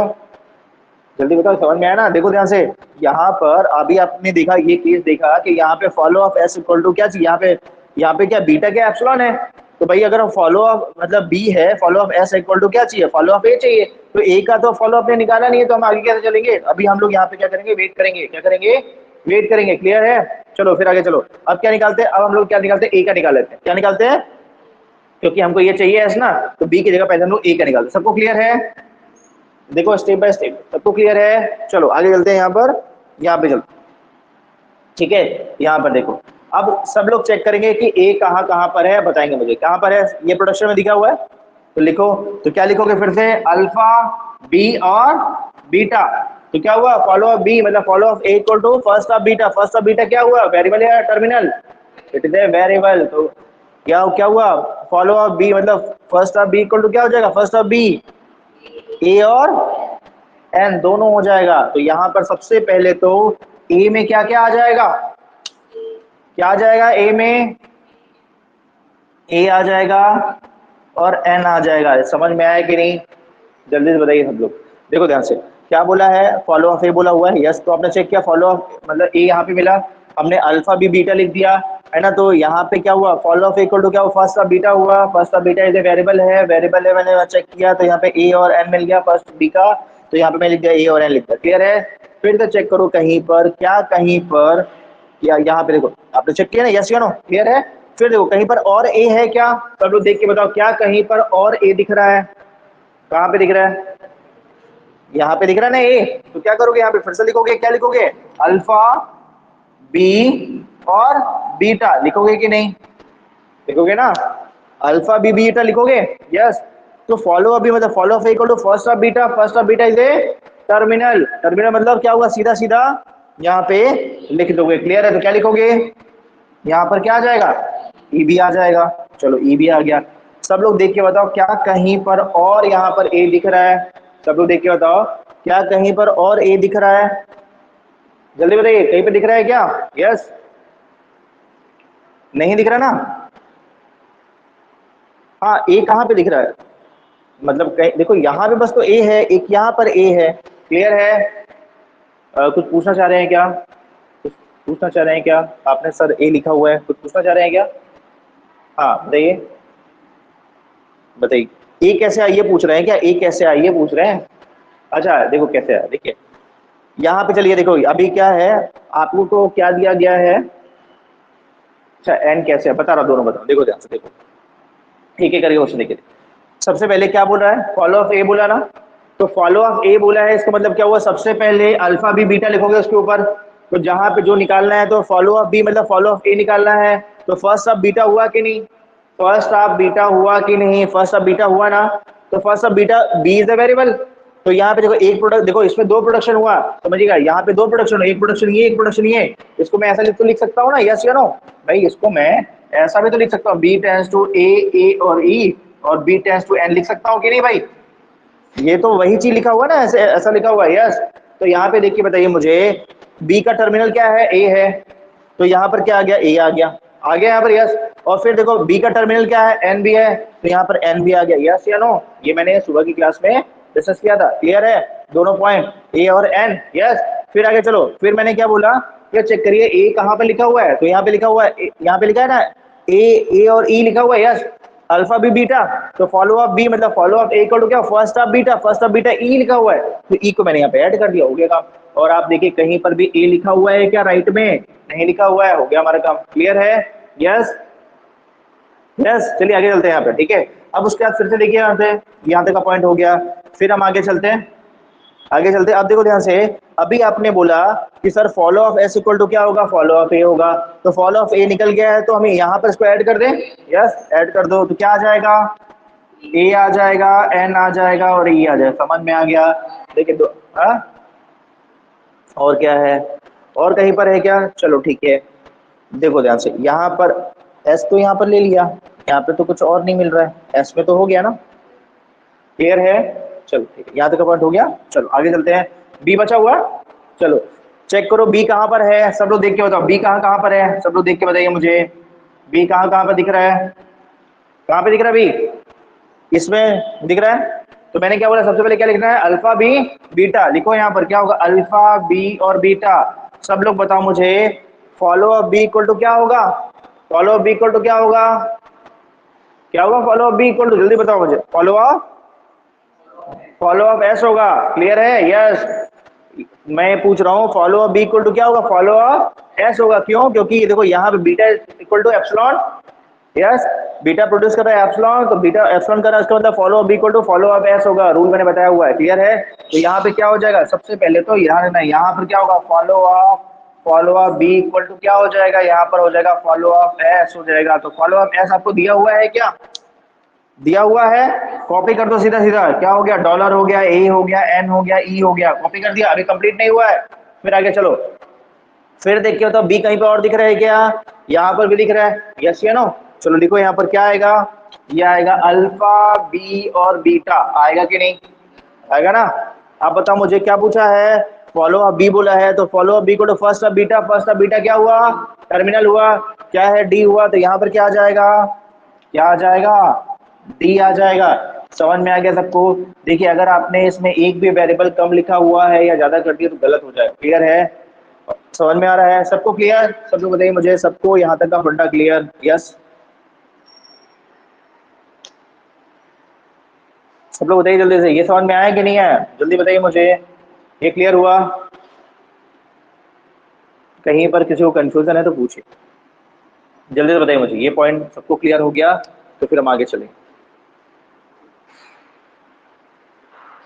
जल्दी बताओ, समझ में आया ना। देखो ध्यान से, यहाँ पर अभी आपने देखा, ये केस देखा कि यहाँ पे follow of S equal to क्या चाहिए, यहाँ पे क्या बीटा क्या एप्सिलॉन है, तो भाई अगर फॉलो ऑफ मतलब बी है, follow of S equal to क्या चाहिए, फॉलो ऑफ ए चाहिए, तो ए का तो फॉलो ऑफ ने निकाला नहीं है, तो हम आगे कैसे चलेंगे। अभी हम लोग यहाँ पे क्या करेंगे, वेट करेंगे, क्या करेंगे, वेट करेंगे, क्लियर है। चलो फिर आगे चलो, अब क्या निकालते हैं, अब हम लोग क्या निकालते हैं, ए का निकाल लेते हैं, क्या निकालते हैं, क्योंकि हमको ये चाहिए एस ना, तो बी की जगह पहले हम लोग ए का निकालते हैं। सबको क्लियर है, देखो स्टेप बाय स्टेप, सबको क्लियर है। चलो आगे चलते हैं, यहाँ पे चलते, ठीक है। यहाँ पर देखो, अब सब लोग चेक करेंगे कि ए कहाँ पर है, बताएंगे मुझे कहाँ पर है, ये प्रोडक्शन में दिखा हुआ है, तो लिखो, तो क्या लिखोगे फिर से, अल्फा, बी और बीटा, तो क्या हुआ, फॉलो ऑफ बी मतलब follow of A equal to first of beta, first of beta क्या हुआ, वेरिएबल है terminal, it is a variable, तो क्या हुआ, फॉलो ऑफ बी मतलब first of B equal to क्या हो जाएगा, फर्स्ट ऑफ बी, ए और एन दोनों हो जाएगा। तो यहाँ पर सबसे पहले तो ए में क्या क्या आ जाएगा, क्या आ जाएगा, ए में ए आ जाएगा और एन आ जाएगा। समझ में आया कि नहीं, जल्दी से बताइए सब लोग। देखो ध्यान से, क्या बोला है, फॉलो ऑफ ए बोला हुआ है, यस, तो आपने चेक किया, फॉलो ऑफ मतलब ए यहाँ पे मिला, हमने अल्फा बी बीटा लिख दिया है ना, तो यहाँ पे क्या हुआ, follow of A equal to क्या हुआ, फर्स्ट ऑफ बीटा हुआ, first of beta is a variable है, मैंने चेक किया, तो यहाँ पे ए और एन मिल गया फर्स्ट बी का, तो यहाँ पे मैं लिख दिया ए और एन लिख दिया, क्लियर है। फिर से चेक करो कहीं पर, क्या कहीं पर, या यहाँ पे देखो, आपने चेक किया ना, यस या नो, क्लियर है। फिर देखो कहीं पर और ए है क्या, सब लोग देख के बताओ, क्या कहीं पर और ए दिख रहा है, कहाँ पे दिख रहा है, यहाँ पे दिख रहा है ना ए, तो क्या करोगे, यहाँ पे फिर से लिखोगे, क्या लिखोगे, अल्फा, बी और बीटा लिखोगे कि नहीं, लिखोगे ना, अल्फा बी बीटा लिखोगे, यस। तो फॉलो अभी मतलब follow of equal to first of beta, first of beta is a terminal, terminal मतलब क्या हुआ, सीधा सीधा यहाँ पे लिख दोगे, क्लियर है। तो क्या लिखोगे, यहाँ पर क्या आ जाएगा, ई भी आ जाएगा, चलो ई भी आ गया। सब लोग देख के बताओ, क्या कहीं पर और यहाँ पर ए दिख रहा है, सब लोग देख के बताओ, क्या कहीं पर और ए दिख रहा है, जल्दी बताइए, कहीं पे दिख रहा है क्या, यस, नहीं दिख रहा ना, हाँ ए कहाँ पे दिख रहा है, मतलब कहीं देखो, यहाँ पे बस तो ए है, एक यहाँ पर ए है, क्लियर है। कुछ पूछना चाह रहे हैं क्या, कुछ पूछना चाह रहे हैं क्या, आपने सर ए लिखा हुआ है, कुछ पूछना चाह रहे हैं क्या, हाँ बताइए, बताइए, ए कैसे आई ये पूछ रहे हैं क्या, ए कैसे आई ये पूछ रहे हैं, अच्छा देखो कैसे आया, देखिए यहाँ पे चलिए, देखो अभी क्या है, आपको तो क्या दिया गया है, अच्छा एन कैसे है बता रहा, दोनों बताओ, देखो ध्यान से देखो, ठीक है करिए क्वेश्चन देखिए। सबसे पहले क्या बोल रहा है, फॉलो ऑफ ए बोला ना, तो फॉलो ऑफ ए बोला है, इसका मतलब क्या हुआ, सबसे पहले अल्फा बी बीटा लिखोगे उसके ऊपर, तो जहां पे जो निकालना है, तो फॉलो ऑफ बी मतलब फॉलो ऑफ ए निकालना है, तो फर्स्ट ऑफ बीटा हुआ कि नहीं, फर्स्ट ऑफ बीटा हुआ कि नहीं, फर्स्ट ऑफ बीटा हुआ ना, तो first of beta B is the variable, तो यहाँ पे देखो एक प्रोडक्ट, देखो इसमें दो प्रोडक्शन हुआ, समझिएगा, यहाँ पे दो प्रोडक्शन, एक प्रोडक्शन ये, एक प्रोडक्शन ये, इसको मैं ऐसा तो लिख सकता हूँ ना, यस या नो, भाई इसको मैं ऐसा भी तो लिख सकता हूँ, बी टेंस टू ए और ई और बी टेंस टू एन लिख सकता हूँ कि नहीं भाई, ये तो वही चीज लिखा हुआ ना, ऐसे ऐसा लिखा हुआ है, यस। तो यहाँ पे देखिए बताइए मुझे, बी का टर्मिनल क्या है, ए है, तो यहाँ पर क्या आ गया, ए आ गया, आ गया यहाँ पर, यस। और फिर देखो बी का टर्मिनल क्या है, एन भी है, तो यहाँ पर एन भी आ गया, यस या नो, ये मैंने सुबह की क्लास में डिस्कस किया था, क्लियर है दोनों पॉइंट, ए और एन, यस। फिर आगे चलो, फिर मैंने क्या बोला, ये चेक करिए ए कहाँ पे लिखा हुआ है, तो यहाँ पे लिखा हुआ है, यहाँ पे लिखा है ना ए और ई लिखा हुआ है, यस। अल्फा बी बीटा, तो फॉलो ऑफ बी मतलब follow of A equal to क्या, फर्स्ट ऑफ बीटा ई लिखा हुआ है, तो ई को मैंने यहाँ पे ऐड कर दिया, हो गया काम। और आप देखिए कहीं पर भी ए लिखा हुआ है क्या, राइट में नहीं लिखा हुआ है, हो गया हमारा काम। क्लियर है? यस यस, चलिए आगे चलते हैं यहाँ पे, ठीक है। अब उसके बाद फिर से देखिए यहाँ तक का पॉइंट हो गया, फिर हम आगे चलते हैं, आगे चलते हैं। अब देखो ध्यान से, अभी आपने बोला कि sir follow of S equal to क्या होगा, फॉलो ऑफ ए होगा, तो फॉलो ऑफ ए निकल गया है, तो हमें यहाँ पर इसको ऐड कर दें। यस, ऐड कर दो, तो क्या आ जाएगा, ए आ जाएगा, एन आ जाएगा और ई आ जाएगा। समझ में आ गया? देखिए दो, हाँ और क्या है, और कहीं पर है क्या, चलो ठीक है। देखो ध्यान से, यहाँ पर एस तो यहाँ पर ले लिया, यहाँ पे तो कुछ और नहीं मिल रहा है, एस में तो हो गया ना। क्लियर है? चलो ठीक है, यहाँ तक का पॉइंट हो गया। चलो आगे चलते हैं, बी बचा हुआ, चलो चेक करो बी कहाँ पर है, सब लोग देख के बताओ बी कहाँ कहाँ पर है, सब लोग देख के बताइए मुझे, बी कहाँ कहाँ पर दिख रहा है, कहाँ पे दिख रहा है बी, इसमें दिख रहा है। तो मैंने क्या बोला, सबसे पहले क्या लिखना है, अल्फा बी बीटा लिखो, यहाँ पर क्या होगा, अल्फा बी और बीटा। सब लोग बताओ मुझे, follow of B equal to क्या होगा, follow of B equal to क्या होगा, क्या होगा follow of B equal to, जल्दी बताओ मुझे, फॉलो ऑफ एस होगा। क्लियर है? यस, मैं पूछ रहा हूँ follow of B equal to क्या होगा, फॉलो ऑफ एस होगा। क्यों? क्योंकि देखो यहाँ पे beta equal to epsilon, yes, beta produce कर रहा है एप्सिलॉन, तो बीटा एप्सिलॉन कर रहा है, इसका मतलब follow of B equal to follow of S होगा, रूल मैंने बताया हुआ है। क्लियर है? तो यहाँ पे क्या हो जाएगा, सबसे पहले तो यहाँ पर क्या होगा, follow of B equal to क्या हो जाएगा, यहाँ पर हो जाएगा फॉलो ऑफ एस हो जाएगा। तो फॉलो ऑफ एस आपको दिया हुआ है क्या, दिया हुआ है, कॉपी कर दो सीधा सीधा, क्या हो गया, डॉलर हो गया, ए हो गया, एन हो गया, ई हो गया, कॉपी कर दिया, अभी कंप्लीट नहीं हुआ है। फिर आगे चलो, फिर देखिए तो बी कहीं पे और दिख रहा है क्या, यहाँ पर भी दिख रहा है, यस या नो। चलो लिखो यहाँ पर क्या आएगा, ये आएगा अल्फा बी और बीटा, आएगा कि नहीं आएगा ना। आप बताओ मुझे क्या पूछा है, फॉलो ऑफ बी बोला है, तो फॉलो ऑफ बी को तो first of beta, first of beta क्या हुआ, टर्मिनल हुआ, क्या है, डी हुआ, तो यहाँ पर क्या आ जाएगा, क्या आ जाएगा, डी आ जाएगा। समझ में आ गया सबको? देखिए अगर आपने इसमें एक भी वेरिएबल कम लिखा हुआ है या ज्यादा कर दिया तो गलत हो जाएगा। क्लियर है? समझ में आ रहा है सबको? क्लियर? सब लोग बताइए मुझे, सबको यहाँ तक का फंडा क्लियर? यस, सब लोग बताइए जल्दी से, ये समझ में आया कि नहीं आया, जल्दी बताइए मुझे, ये क्लियर हुआ? कहीं पर किसी को कंफ्यूजन है तो पूछिए, जल्दी से बताइए मुझे, ये पॉइंट सबको क्लियर हो गया तो फिर हम आगे चलेंगे।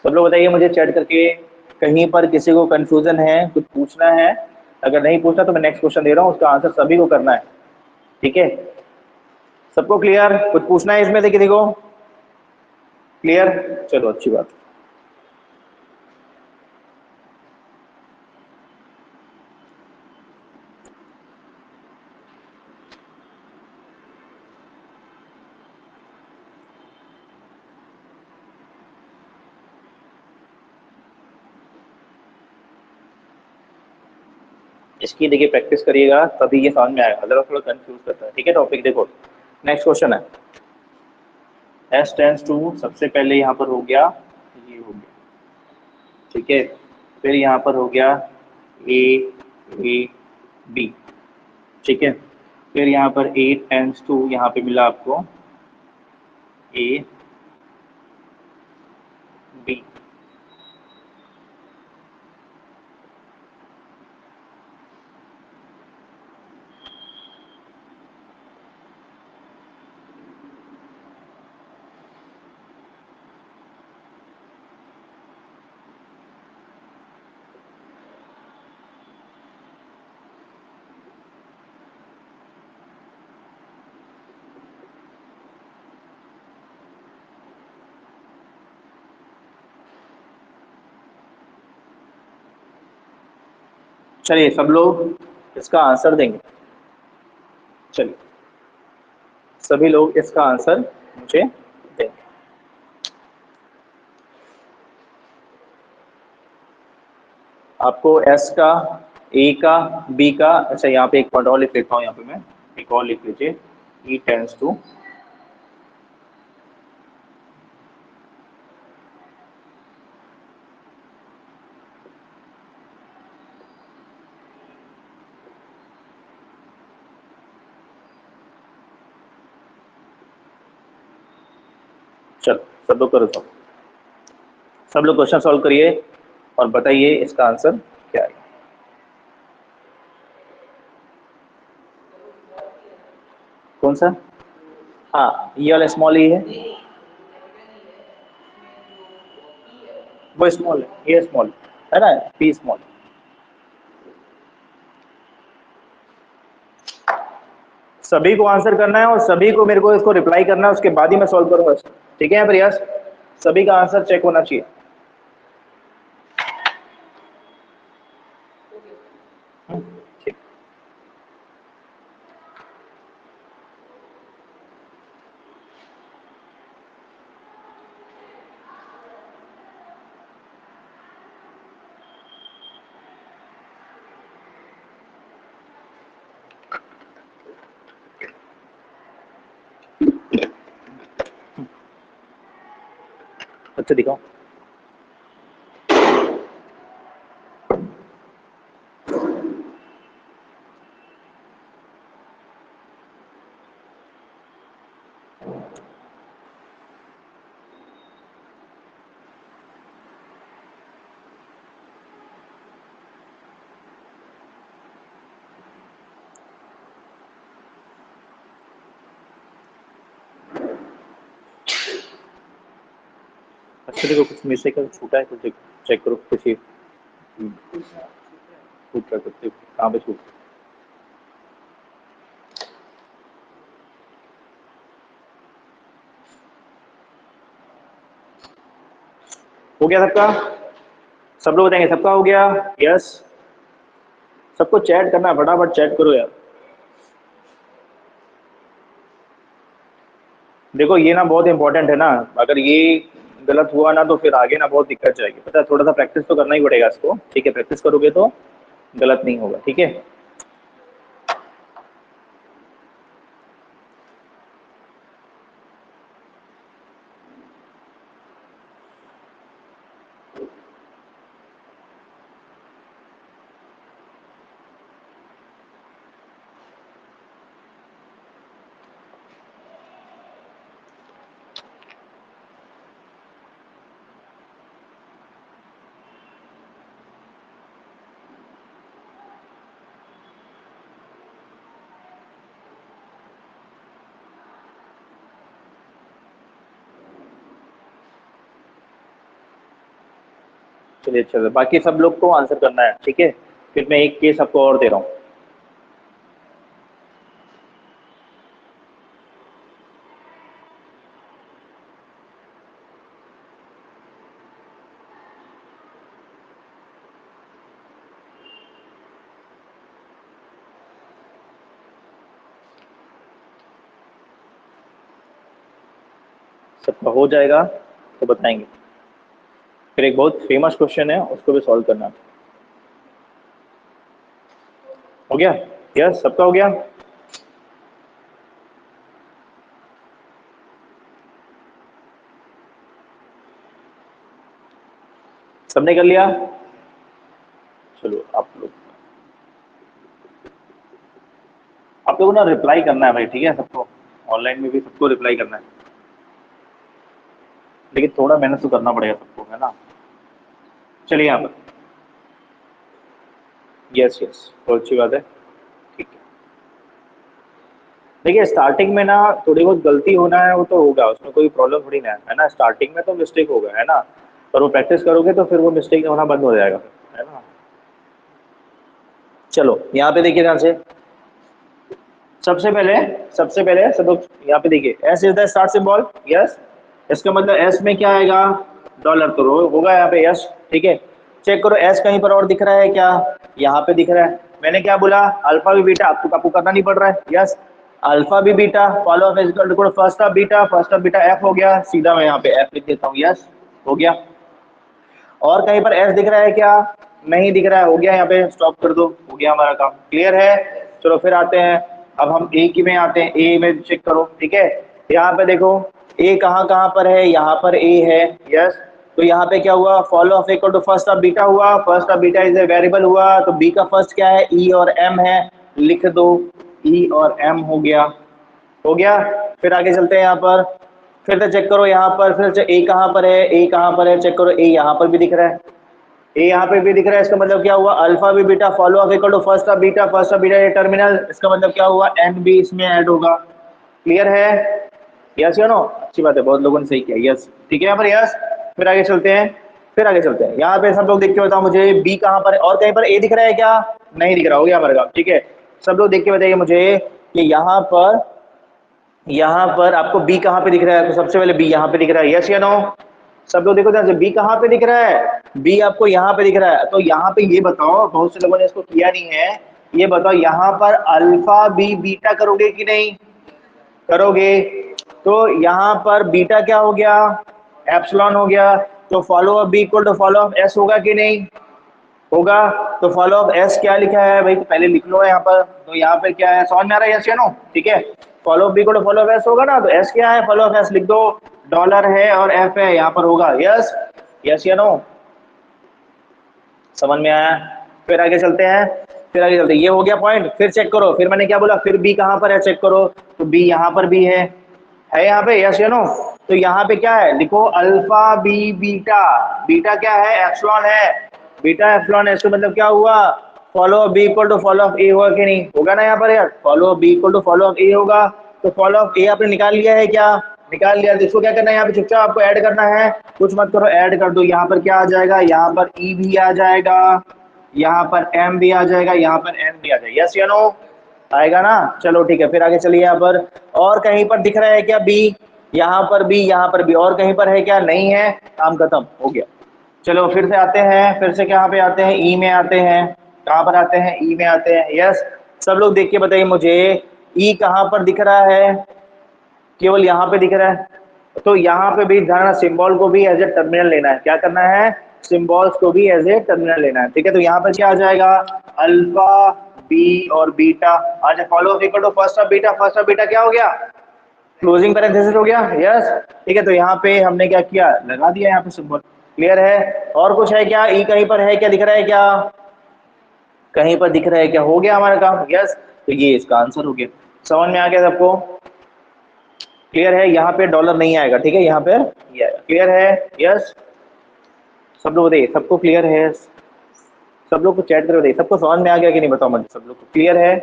सब लोग बताइए मुझे चैट करके, कहीं पर किसी को कंफ्यूजन है, कुछ पूछना है, अगर नहीं पूछना तो मैं नेक्स्ट क्वेश्चन दे रहा हूँ, उसका आंसर सभी को करना है। ठीक है, सबको क्लियर? कुछ पूछना है इसमें से किसी को? क्लियर, चलो अच्छी बात। इसकी देखिए प्रैक्टिस करिएगा तभी ये समझ में आएगा, अदरवाइज थोड़ा कंफ्यूज करता है। ठीक है, टॉपिक देखो, नेक्स्ट क्वेश्चन है, एस टेंस टू, सबसे पहले यहाँ पर हो गया, ये हो गया, ठीक है, फिर यहाँ पर हो गया ए, ए बी, ठीक है, फिर यहाँ पर ए टेंस टू, यहाँ पे मिला आपको ए बी। चलिए सब लोग इसका आंसर देंगे, चलिए सभी लोग इसका आंसर मुझे देंगे। आपको एस का, ए का, बी का, अच्छा यहाँ पे एक पॉइंट और लिख लेता हूँ, यहाँ पे मैं एक और लिख लीजिए, ई टेंस टू, चलो सब लोग करो, सब लोग क्वेश्चन सॉल्व करिए और बताइए इसका आंसर क्या है। कौन सा? हाँ ये वाला स्मॉल ई है, वो स्मॉल है, ये स्मॉल है ना, पी स्मॉल। सभी को आंसर करना है और सभी को मेरे को इसको रिप्लाई करना है, उसके बाद ही मैं सॉल्व करूंगा। ठीक है प्रयास, सभी का आंसर चेक होना चाहिए। ठीक। अच्छा दिखाओ। अच्छा देखो कुछ मिस्टेक छूटा है, कुछ चेक करो कुछ ही छूट कर सकते हो, कहाँ पे छूट। हो गया सबका? सब लोग बताएंगे सबका हो गया? यस। सबको चैट करना है, फटाफट चैट करो यार। देखो ये ना बहुत इंपॉर्टेंट है ना, अगर ये गलत हुआ ना तो फिर आगे ना बहुत दिक्कत जाएगी, पता है, थोड़ा सा प्रैक्टिस तो करना ही पड़ेगा इसको। ठीक है, प्रैक्टिस करोगे तो गलत नहीं होगा। ठीक है, चलिए अच्छा, बाकी सब लोग को आंसर करना है। ठीक है, फिर मैं एक केस आपको और दे रहा हूँ। सबका हो जाएगा तो बताएंगे। फिर एक बहुत फेमस क्वेश्चन है, उसको भी सॉल्व करना। हो गया? यस, सबका हो गया। सबने कर लिया? चलो आप लोगों ने रिप्लाई करना है भाई, ठीक है, सबको ऑनलाइन में भी सबको रिप्लाई करना है, लेकिन थोड़ा मेहनत तो करना पड़ेगा सबको, है ना। चलिए यहाँ पर, यस यस, बहुत अच्छी बात है। ठीक है, देखिए स्टार्टिंग में ना थोड़ी बहुत गलती होना है, वो तो होगा, उसमें कोई प्रॉब्लम थोड़ी ना है ना, स्टार्टिंग में तो मिस्टेक होगा, है ना, पर वो प्रैक्टिस करोगे तो फिर वो मिस्टेक होना बंद हो जाएगा, है ना। चलो यहाँ पे देखिए ध्यान से, सबसे पहले सब लोग यहाँ पे देखिए, S is the start symbol. Yes, इसका मतलब एस में क्या आएगा? डॉलर, तो होगा यहाँ पे यस। ठीक है, चेक करो एस कहीं पर और दिख रहा है क्या? यहाँ पे दिख रहा है। मैंने क्या बोला? अल्फा भी बीटा, आपको करना नहीं पड़ रहा है। Yes, alpha B beta, follow of equal to first of beta, first of beta F हो गया, सीधा मैं यहाँ पे एफ लिख देता हूँ। यस, हो गया। और कहीं पर एस दिख रहा है क्या? नहीं दिख रहा है, हो गया, यहाँ पे स्टॉप कर दो, हो गया हमारा काम। क्लियर है? चलो फिर आते हैं, अब हम ए की में आते हैं, ए में चेक करो। ठीक है, यहाँ पे देखो ए कहाँ कहाँ पर है, यहाँ पर ए है। यस, तो यहाँ पे क्या हुआ? Follow of equal to first of beta हुआ, first of beta is a variable हुआ, तो बी का फर्स्ट क्या है? ई और एम है, लिख दो, ई और एम हो गया। हो गया, फिर आगे चलते हैं यहाँ पर, फिर से चेक करो यहाँ पर, फिर से ए कहाँ पर है, ए कहाँ पर है, चेक करो ए यहाँ पर भी दिख रहा है, ए यहाँ पे भी दिख रहा है। इसका मतलब क्या हुआ, alpha B beta follow of equal to first of beta ये टर्मिनल, इसका मतलब क्या हुआ, एन बी इसमें ऐड होगा। क्लियर है, यस या नो? अच्छी बात है, बहुत लोगों ने सही किया, यस। ठीक है यहाँ पर यस। फिर आगे चलते हैं, फिर आगे चलते हैं। यहाँ पे सब लोग देख के बताओ मुझे बी कहाँ पर है, और कहीं पर ए दिख रहा है क्या? नहीं दिख रहा, हो गया हमारे काम। ठीक है, सब लोग देख के बताइए मुझे कि यहाँ पर आपको बी कहाँ पे दिख रहा है। तो सबसे पहले बी यहाँ पे दिख रहा है, यस या नो? सब लोग देखो ध्यान से, बी कहाँ पे दिख रहा है, बी आपको यहाँ पे दिख रहा है। तो यहाँ पे ये बताओ, बहुत से लोगों ने इसको किया नहीं है, ये बताओ यहाँ पर अल्फा बी बीटा करोगे कि नहीं करोगे? तो यहाँ पर बीटा क्या हो गया, एप्सिलॉन हो गया। तो follow of B equal to follow of S होगा कि नहीं होगा? तो फॉलो ऑफ एस क्या लिखा है भाई, तो पहले लिख लो यहाँ पर। तो यहाँ पे क्या है, समझ में आ रहा है, यस या नो? ठीक है, follow of B equal to follow of S होगा ना, तो एस क्या है, फॉलो ऑफ एस लिख दो, डॉलर है और एफ है, यहाँ पर होगा, यस। यस या नो? समझ में आया? फिर आगे चलते हैं, फिर आगे चलते हैं, ये हो गया पॉइंट। फिर चेक करो, फिर मैंने क्या बोला, फिर बी कहाँ पर है चेक करो। तो बी यहाँ पर भी है यहाँ पे, यस या नो? तो यहाँ पे क्या है, लिखो अल्फा बी बीटा, बीटा क्या है, एप्सिलॉन है, बीटा एप्सिलॉन है। इसका मतलब क्या हुआ, follow of B equal to follow of A होगा कि नहीं होगा ना? यहाँ पर यार follow of B equal to follow of A होगा। तो फॉलो ऑफ ए आपने निकाल लिया है क्या, निकाल लिया। तो इसको क्या करना है, यहाँ पे चुपचाप आपको ऐड करना है, कुछ मत करो, ऐड कर दो। यहाँ पर क्या आ जाएगा, यहाँ पर ई भी आ जाएगा, यहाँ पर एम भी आ जाएगा, यहाँ पर एन भी आ जाएगा, यस या नो? आएगा ना? चलो ठीक है, फिर आगे चलिए। यहाँ पर और कहीं पर दिख रहा है क्या बी, यहाँ पर बी, यहाँ पर बी, और कहीं पर है क्या? नहीं है, काम खत्म हो गया। चलो फिर से आते हैं, फिर से कहाँ पे आते हैं, ई में आते हैं। कहाँ पर आते हैं, ई में आते हैं, यस। सब लोग देख के बताइए मुझे, ई कहाँ पर दिख रहा है, केवल यहाँ पे दिख रहा है। तो यहाँ पे भी ध्यान, सिंबल को भी एज ए टर्मिनल लेना है, क्या करना है, सिंबल्स को भी एज ए टर्मिनल लेना है। ठीक है, तो यहाँ पर क्या आ जाएगा, अल्फा बी और बीटा। आज follow equal to first of beta, first of beta क्या हो गया, क्लोजिंग पैरेंथेसिस हो गया, यस। ठीक है, तो यहाँ पे हमने क्या किया, लगा दिया यहाँ पे सिंबल। क्लियर है? और कुछ है क्या, ई कहीं पर है क्या, दिख रहा है क्या, कहीं पर दिख रहा है क्या, हो गया हमारा काम, यस। तो ये इसका आंसर हो गया। समझ में आ गया सबको? क्लियर है? यहाँ पे डॉलर नहीं आएगा, ठीक है, यहाँ पे ये आएगा। क्लियर है? यस। सब लोग बताइए, सबको क्लियर है? सब लोग को चैट करके बताइए, सबको समझ में आ गया कि नहीं, बताओ मुझे, सब लोग को क्लियर है?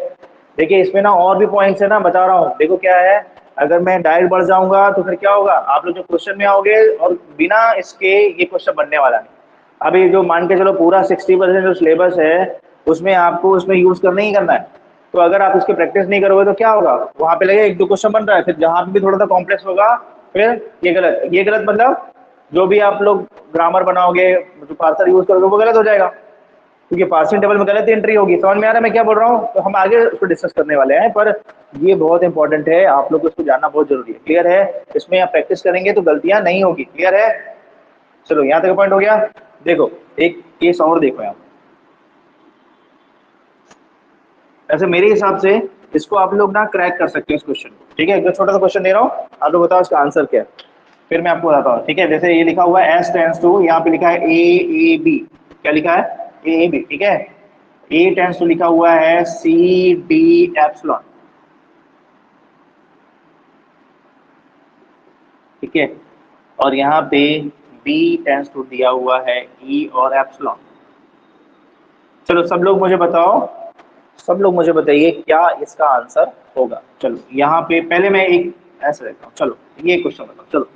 देखिए इसमें ना और भी पॉइंट्स है ना, बता रहा हूँ। देखो क्या है, अगर मैं डायरेक्ट बढ़ जाऊंगा तो फिर क्या होगा, आप लोग जो क्वेश्चन में आओगे और बिना इसके ये क्वेश्चन बनने वाला नहीं। अभी जो मान के चलो पूरा 60% जो सिलेबस है उसमें आपको उसमें यूज करना ही करना है। तो अगर आप इसकी प्रैक्टिस नहीं करोगे तो क्या होगा, वहां पे लगे एक दो क्वेश्चन बन रहा है, फिर जहां पे भी थोड़ा सा कॉम्प्लेक्स होगा फिर ये गलत, ये गलत मतलब जो भी आप लोग ग्रामर बनाओगे, जो पार्सर यूज करोगे वो गलत हो जाएगा, क्योंकि पार्सिंग टेबल में गलत एंट्री होगी। समझ में आ रहा है मैं क्या बोल रहा हूँ? तो हम आगे उसको डिस्कस करने वाले हैं, पर ये बहुत इंपॉर्टेंट है, आप लोग को इसको जानना बहुत जरूरी है। क्लियर है? इसमें आप प्रैक्टिस करेंगे तो गलतियां नहीं होगी। क्लियर है? चलो यहाँ तक पॉइंट हो गया। देखो एक केस और देखो यहाँ, ऐसे मेरे हिसाब से इसको आप लोग ना क्रैक कर सकते हो इस क्वेश्चन को। ठीक है, एक छोटा सा क्वेश्चन दे रहा हूँ, आप लोग बताओ इसका आंसर क्या है, फिर मैं आपको बताता हूँ। ठीक है, जैसे ये लिखा हुआ है एस टेंस टू, यहाँ पे लिखा है ए बी, क्या लिखा है, ए बी। ठीक है, ए टेंस टू लिखा हुआ है सी डी एप्सिलॉन। ठीक है, और यहाँ पे बी टेंस टू दिया हुआ है ई और एप्सिलॉन। चलो सब लोग मुझे बताओ, सब लोग मुझे बताइए क्या इसका आंसर होगा। चलो यहाँ पे पहले मैं एक ऐसे देता हूँ, चलो ये क्वेश्चन बताओ, चलो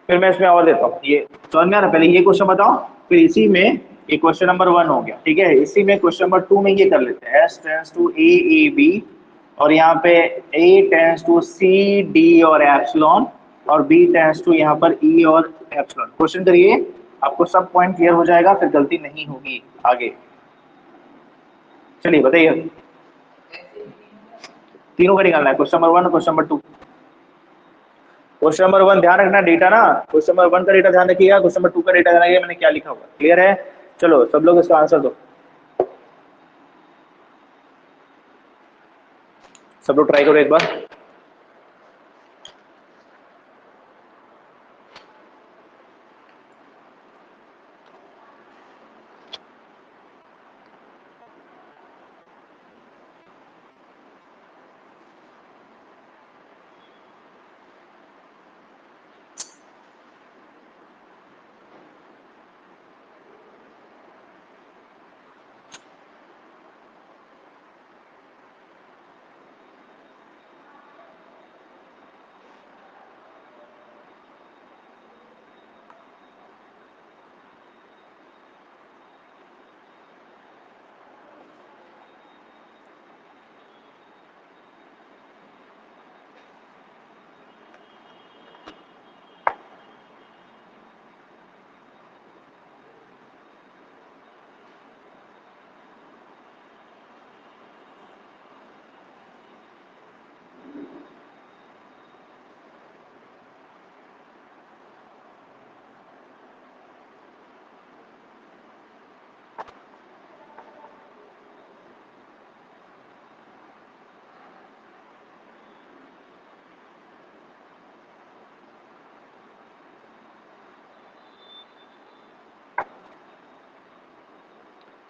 फिर मैं इसमें और देता हूँ। ये समझ में आ रहा, पहले ये क्वेश्चन बताओ, फिर इसी में ये क्वेश्चन नंबर 1 हो गया। ठीक है, इसी में क्वेश्चन नंबर 2 में ये कर लेते हैं, S tends to A B, और यहाँ पे A tends to C D और एप्सिलॉन, और बी टेंस टू यहाँ पर ई और एप्सिलॉन। क्वेश्चन करिए, आपको सब पॉइंट क्लियर हो जाएगा, फिर गलती नहीं होगी आगे। चलिए बताइए, तीनों का निकालना है, क्वेश्चन नंबर 1 और क्वेश्चन नंबर 2। क्वेश्चन नंबर 1 ध्यान रखना डेटा ना, क्वेश्चन नंबर 1 का डेटा ध्यान रखिएगा, क्वेश्चन नंबर 2 का डेटा ध्यान रखिएगा मैंने क्या लिखा हुआ। क्लियर है? चलो सब लोग इसका आंसर दो, सब लोग ट्राई करो एक बार।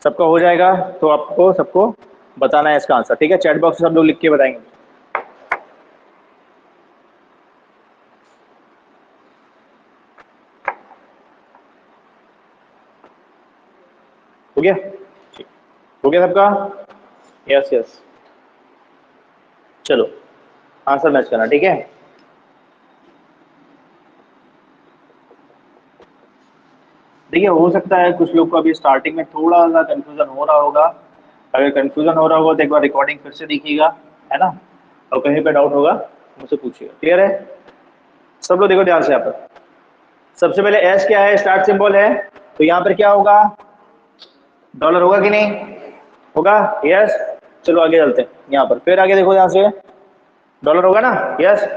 सबका हो जाएगा तो आपको सबको बताना है इसका आंसर, ठीक है। चैट बॉक्स में सब लोग लिख के बताएंगे। हो गया? ठीक, हो गया सबका? यस यस, चलो आंसर मैच करना, ठीक है। देखिए हो सकता है कुछ लोग को अभी स्टार्टिंग में थोड़ा सा कंफ्यूजन हो रहा होगा। अगर कंफ्यूजन हो रहा होगा तो एक बार रिकॉर्डिंग फिर से देखिएगा, है ना। और कहीं पे डाउट होगा मुझसे पूछिएगा, क्लियर है। सब लोग देखो ध्यान से यहाँ पर। सबसे पहले एस क्या है, स्टार्ट सिंबल है, तो यहाँ पर क्या होगा, डॉलर होगा कि नहीं होगा, यस। चलो आगे चलते हैं यहाँ पर, फिर आगे देखो यहाँ से, डॉलर होगा ना, यस।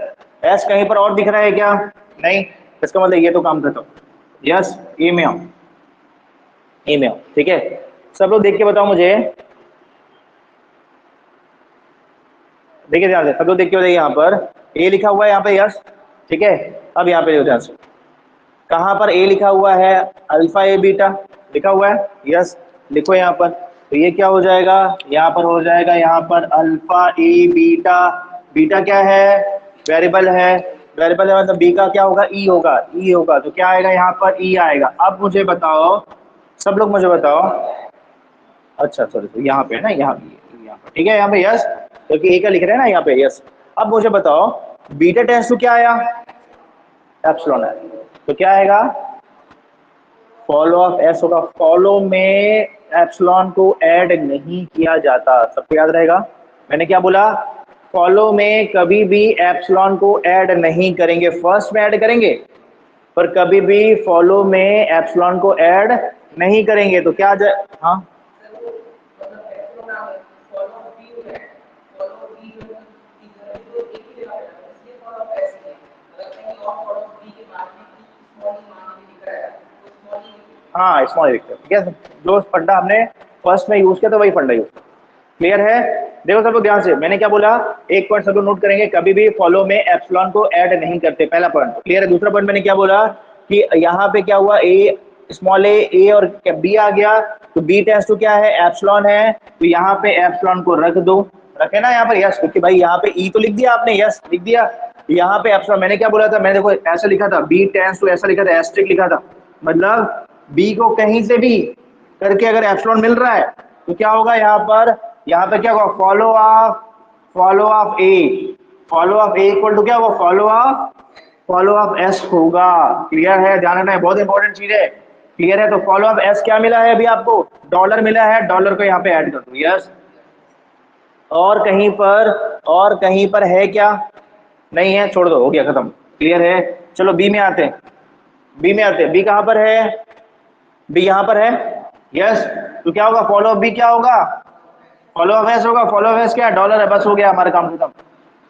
एस कहीं पर और दिख रहा है क्या, नहीं, इसका मतलब ये तो काम करता हूँ, यस। ई में आओ, ई में आओ, ठीक है। सब लोग देख के बताओ मुझे, देखिए ध्यान से, सब लोग देख के बताइए, यहाँ पर ए लिखा हुआ है यहाँ पे, यस, ठीक है। अब यहाँ पे देखो ध्यान से, कहाँ पर ए लिखा हुआ है, अल्फा ए बीटा लिखा हुआ है, यस। लिखो यहाँ पर, तो ये क्या हो जाएगा, यहाँ पर हो जाएगा, यहाँ पर अल्फा ए बीटा। बीटा क्या है, वेरिएबल है, वेरिएबल है मतलब बी का क्या होगा, ई होगा, ई होगा, तो क्या आएगा यहाँ पर, ई आएगा। अब मुझे बताओ, सब लोग मुझे बताओ, अच्छा सॉरी, तो यहाँ पे है ना, यहाँ पे ठीक है, यहाँ पे यस, क्योंकि ए का लिख रहे हैं ना यहाँ पे, यस। अब मुझे बताओ बीटा टेंस टू क्या आया, एप्सिलॉन है, तो क्या आएगा, फॉलो ऑफ एस होगा। फॉलो में एप्सिलॉन को ऐड नहीं किया जाता, सबको याद रहेगा। मैंने क्या बोला, फॉलो में कभी भी एप्सिलॉन को ऐड नहीं करेंगे, फर्स्ट में ऐड करेंगे, पर कभी भी फॉलो में एप्सिलॉन को ऐड नहीं करेंगे। तो क्या हाँ, हाँ स्मॉल लिखते, ठीक है। जो फंडा हमने फर्स्ट में यूज किया था वही फंडा यूज, क्लियर है। देखो सब लोग ध्यान से, मैंने क्या बोला, एक पॉइंट सब लोग नोट करेंगे, कभी भी फॉलो में एप्सिलॉन को ऐड नहीं करते, पहला पॉइंट क्लियर है। दूसरा पॉइंट मैंने क्या बोला कि यहाँ पे क्या हुआ, ए स्मॉल ए और बी आ गया, तो बी टेंस टू क्या है, एप्सिलॉन है, तो यहाँ पे एप्सिलॉन को रख दो, रखे ना यहाँ पर, यस, क्योंकि भाई यहाँ पे ई तो लिख दिया आपने, यस लिख दिया, यहाँ पे एप्सिलॉन। मैंने क्या बोला था, मैंने देखो ऐसा लिखा था, बी टेंस टू ऐसा लिखा था, एस्ट्रिक लिखा था, मतलब बी को कहीं से भी करके अगर एप्सिलॉन मिल रहा है तो क्या होगा, यहाँ पे क्या होगा, follow of A, follow of A equal to क्या होगा, फॉलो ऑफ एस होगा, क्लियर है। ध्यान रखना है, बहुत इंपॉर्टेंट चीज है, क्लियर है। तो फॉलो ऑफ एस क्या मिला है अभी आपको, डॉलर मिला है, डॉलर को यहाँ पे ऐड कर दो, यस। और कहीं पर है क्या, नहीं है, छोड़ दो, हो गया खत्म, क्लियर है। चलो बी में आते हैं, बी कहाँ पर है, बी यहाँ पर है, यस। तो क्या होगा, फॉलो ऑफ बी क्या होगा, फॉलो ऑफ एस होगा, फॉलो ऑफ एस क्या, डॉलर है, बस हो गया हमारा काम खत्म।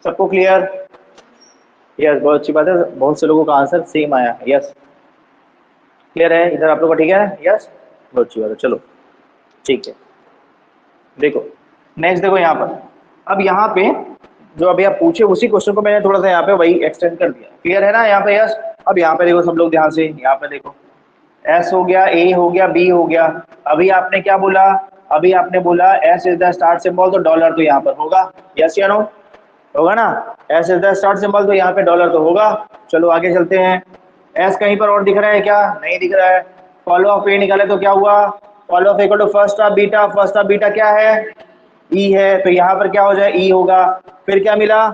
सबको क्लियर, यस, बहुत अच्छी बात है, बहुत से लोगों का आंसर सेम आया, यस क्लियर है, इधर आप लोग का ठीक है, यस, बहुत अच्छी बात है। चलो ठीक है, देखो नेक्स्ट देखो यहाँ पर, अब यहाँ पे जो अभी आप पूछे उसी क्वेश्चन को मैंने थोड़ा सा यहाँ पे वही एक्सटेंड कर दिया, क्लियर है ना यहाँ पे, यस। अब यहाँ पे देखो सब लोग ध्यान से, यहाँ पे देखो एस हो गया, ए हो गया, बी हो गया। अभी आपने क्या बोला, अभी आपने बोला S is the start symbol, तो डॉलर तो यहाँ पर होगा, यस या नो, होगा ना, S is the start symbol, तो यहाँ पे डॉलर तो होगा। चलो आगे चलते हैं, एस कहीं पर और दिख रहा है क्या, नहीं दिख रहा है। फॉलो ऑफ ए निकाले तो क्या हुआ, follow of equal to first of beta, first of beta क्या है, ई है, तो यहाँ पर क्या हो जाए, ई होगा। फिर क्या मिला,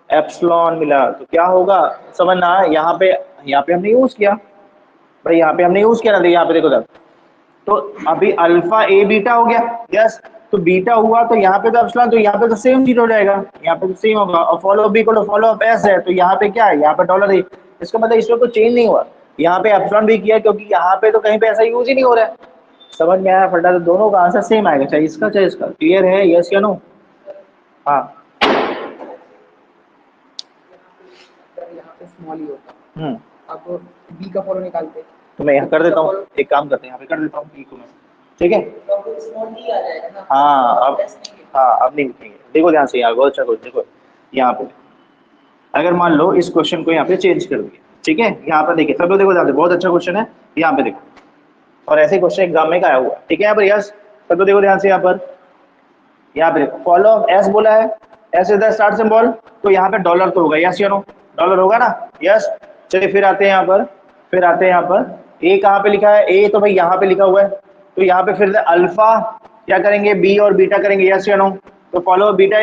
एप्सिलॉन मिला, तो क्या होगा, समझना, यहाँ पे हमने यूज किया, भाई यहाँ पे हमने यूज किया ना, यहाँ पे देखो तब, तो अभी अल्फा ए बीटा हो गया, यस। तो बीटा हुआ तो यहाँ पे तो एप्सिलॉन, तो यहाँ पे तो सेम चीज हो जाएगा, यहाँ पे तो सेम होगा। और फॉलो बी को फॉलो ऑफ एस है, तो यहाँ पे क्या है, यहाँ पे डॉलर है, इसका मतलब इसमें कोई चेंज नहीं हुआ, यहाँ पे एप्सिलॉन भी किया, क्योंकि यहाँ पे तो कहीं पे ऐसा यूज ही नहीं हो रहा है। समझ में आया फटा, तो दोनों का आंसर सेम आएगा, चाहे इसका चाहे इसका, क्लियर है, यस या नो, हाँ। यहाँ पे स्मॉल ही होता, अब बी का फॉलो निकालते, तो मैं यहाँ कर देता हूँ, एक काम करते हैं, यहाँ पे कर देता हूँ बी को मैं, ठीक है। तो स्मॉल डी आ जाएगा ना, हाँ अब नहीं लिखेंगे, देखो ध्यान से यार, बहुत अच्छा क्वेश्चन, देखो यहाँ पे अगर मान लो इस क्वेश्चन को यहाँ पे चेंज कर दिया, ठीक है, यहाँ पे देखिए सब लोग देखो ध्यान से, बहुत अच्छा क्वेश्चन है, यहाँ पे देखो और ऐसे क्वेश्चन एग्जाम में का आया हुआ है, ठीक है। यहाँ पर यस, तो देखो ध्यान से यहाँ पे फॉलो ऑफ एस बोला है, S is the start symbol, तो यहाँ पे डॉलर तो होगा, यस या नो, डॉलर होगा ना, यस। चलिए फिर आते हैं यहाँ पर, ए कहाँ पे लिखा है, ए तो भाई यहाँ पे लिखा हुआ है, तो यहाँ पे फिर अल्फा क्या करेंगे, बी और बीटा करेंगे, यस या नो। तो फॉलो बीटा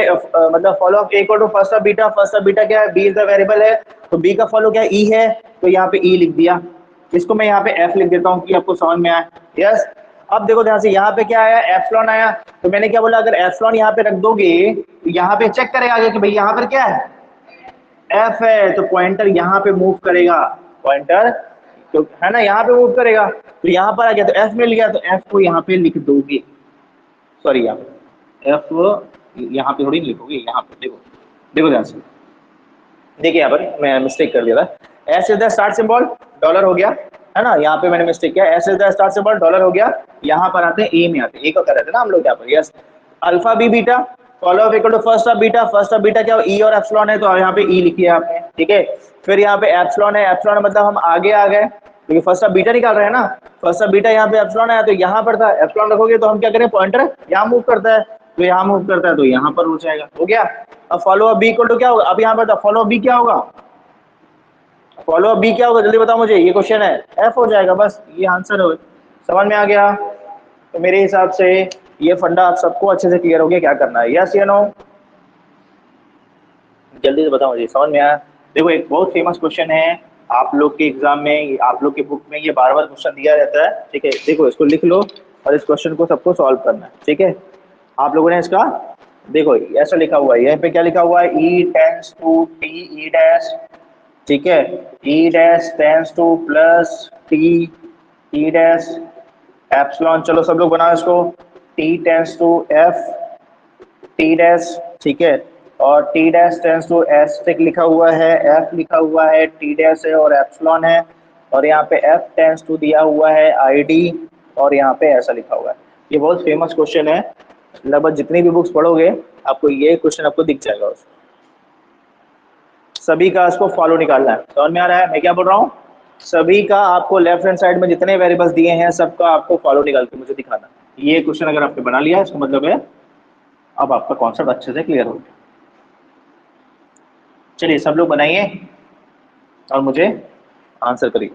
मतलब फॉलो ऑफ ए को टू फर्स्ट ऑफ बीटा क्या है, बी इज द वेरिएबल है, तो बी का फॉलो क्या ई है, तो यहाँ पे ई लिख दिया, इसको मैं यहाँ पे एफ लिख देता हूँ कि आपको समझ में आए, यस। अब देखो ध्यान से, यहाँ पे क्या आया, एप्सिलॉन आया, तो मैंने क्या बोला, अगर एप्सिलॉन यहाँ पे रख दोगे तो यहाँ पे चेक करेगा आगे कि भाई यहाँ पर क्या है, एफ है, तो पॉइंटर यहाँ पे मूव करेगा, पॉइंटर तो है ना यहाँ पे मूव करेगा, तो यहाँ पर आ गया, तो एफ मिल गया, तो एफ को यहाँ पे लिख दोगे, सॉरी यहाँ एफ यहाँ पे थोड़ी लिखोगे, यहाँ पे देखो, देखो ध्यान से, देखिए यहाँ पर मैं मिस्टेक कर दिया था, S is the start symbol, dollar हो गया, है ना, यहाँ पे मैंने मिस्टेक किया, S is the start symbol, dollar हो गया, यहाँ पर आते हैं ए में, आते हैं ए को कर रहे थे ना हम लोग यहाँ पर, yes. Alpha B beta, follow of equal to first of beta क्या, ई और एप्सिलॉन है, तो यहाँ पे ई लिखिए आपने, ठीक है। फिर यहाँ पे एप्सिलॉन है, एप्सिलॉन मतलब हम आगे आ गए, क्योंकि फर्स्ट ऑफ बीटा निकाल रहे हैं ना, फर्स्ट ऑफ बीटा यहाँ पे एप्सिलॉन है, तो यहाँ पर था, एप्सिलॉन रखोगे तो हम क्या करें, पॉइंटर यहाँ मूव करता है, तो यहाँ मूव करता है, तो यहाँ पर हो जाएगा, हो गया। अब follow of B equal to क्या होगा, अब यहाँ पर फॉलो ऑफ बी क्या होगा, फॉलो बी क्या होगा, जल्दी बताओ मुझे, ये क्वेश्चन है, एफ हो जाएगा, बस ये आंसर हो, समझ में आ गया। तो मेरे हिसाब से ये फंडा आप सबको अच्छे से क्लियर हो गया, क्या करना है, यस या नो, जल्दी से बताओ मुझे, समझ में आया। देखो एक बहुत फेमस क्वेश्चन है, आप लोग के एग्जाम में, आप लोग के बुक में ये बार बार क्वेश्चन दिया रहता है, ठीक है, देखो इसको लिख लो और इस क्वेश्चन को सबको सॉल्व करना है, ठीक है। आप लोगों ने इसका देखो ऐसा लिखा हुआ है, यहाँ पे क्या लिखा हुआ है, E tends to T E dash, ठीक है, E dash tends to plus T E dash epsilon, चलो सब लोग बनाओ इसको, T tends to F T dash, ठीक है, और T dash tends to asterisk लिखा हुआ है, एफ लिखा हुआ है, टी डैश है और एप्सिलॉन है, और यहाँ पे एफ टेंस टू दिया हुआ है आई डी, और यहाँ पे ऐसा लिखा हुआ है। ये बहुत फेमस क्वेश्चन है, लगभग जितनी भी बुक्स पढ़ोगे आपको ये क्वेश्चन आपको दिख जाएगा उसमें। सभी का इसको फॉलो निकालना है, समझ में आ रहा है मैं क्या बोल रहा हूँ, सभी का आपको लेफ्ट हैंड साइड में जितने वेरिएबल्स दिए हैं सबका आपको फॉलो निकाल के मुझे दिखाना। ये क्वेश्चन अगर आपने बना लिया इसका मतलब है अब आपका कॉन्सेप्ट अच्छे से क्लियर हो गया। चलिए सब लोग बनाइए और मुझे आंसर करिए।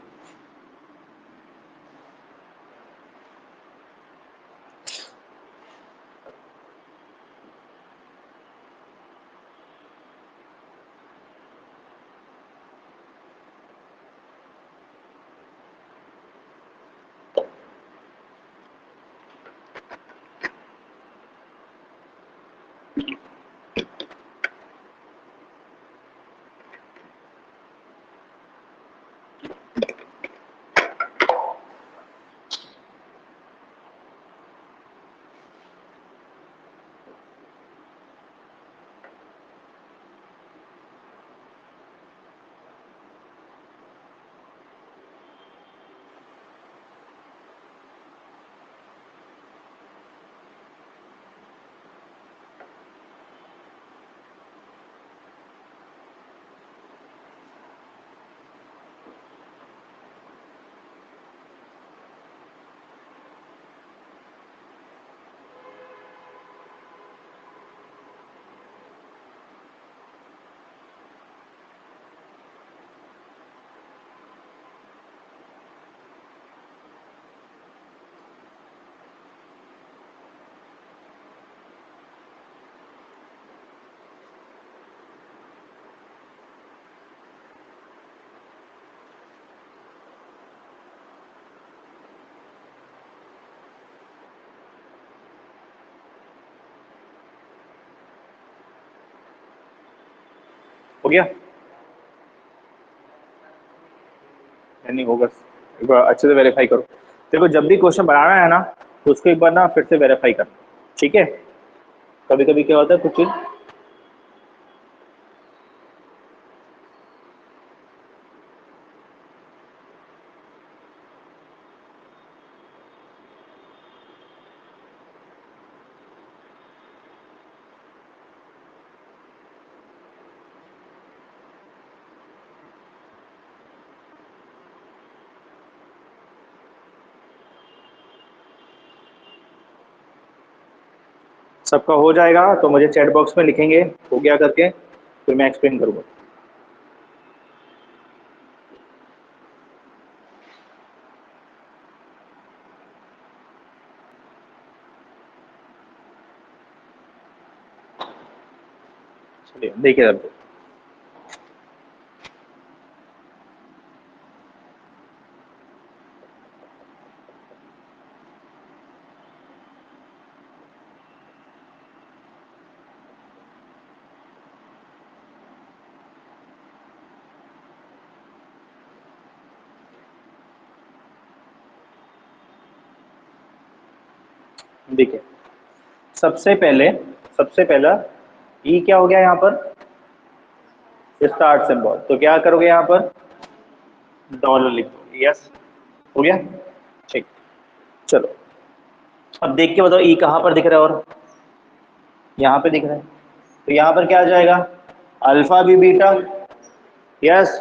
हो गया, नहीं होगा, एक बार अच्छे से वेरीफाई करो। देखो जब भी क्वेश्चन बनाना है ना तो उसको एक बार ना फिर से वेरीफाई करना, ठीक है। कभी कभी क्या होता है कुछ चीज सबका हो जाएगा तो मुझे चैट बॉक्स में लिखेंगे हो गया करके, फिर मैं एक्सप्लेन करूँगा। चलिए देखिए अब देखिए, सबसे पहला ई क्या हो गया यहाँ पर, स्टार्ट सिंबल, तो क्या करोगे यहाँ पर डॉलर लिख दो। यस, हो गया, ठीक। चलो अब देख के बताओ ई कहाँ पर दिख रहा है, और यहाँ पे दिख रहा है, तो यहाँ पर क्या आ जाएगा, अल्फा बी बीटा। यस,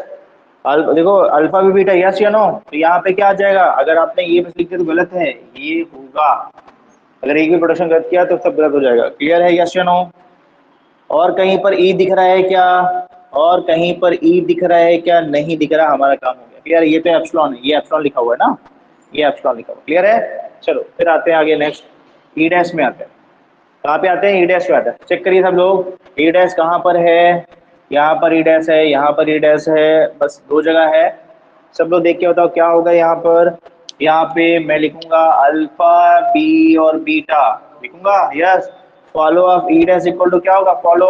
देखो अल्फा बी बीटा, यस या नो, तो यहाँ पे क्या आ जाएगा, अगर आपने ये बस लिख दिया तो गलत है, ये होगा, अगर एक भी प्रोडक्शन गलत किया तो सब गलत हो जाएगा। क्लियर है, यस या नो। और कहीं पर ई दिख रहा है क्या, और कहीं पर ई दिख रहा है क्या, नहीं दिख रहा, हमारा काम हो गया। क्लियर है, ये तो एप्सिलॉन है, ये एप्सिलॉन लिखा हुआ है ना, ये एप्सिलॉन लिखा हुआ। क्लियर है, चलो फिर आते हैं आगे, नेक्स्ट ई डैश में आते हैं। कहाँ पे आते हैं, ई डैश पे आते हैं। चेक करिए सब लोग, ई डैश कहाँ पर है, यहाँ पर ई डैश है, यहाँ पर ई डैश है, बस दो जगह है। सब लोग देख के बताओ क्या होगा यहाँ पर, यहाँ पे मैं लिखूंगा अल्फा बी और बीटा लिखूंगा। Yes, follow of E dash equal to क्या होगा, फॉलो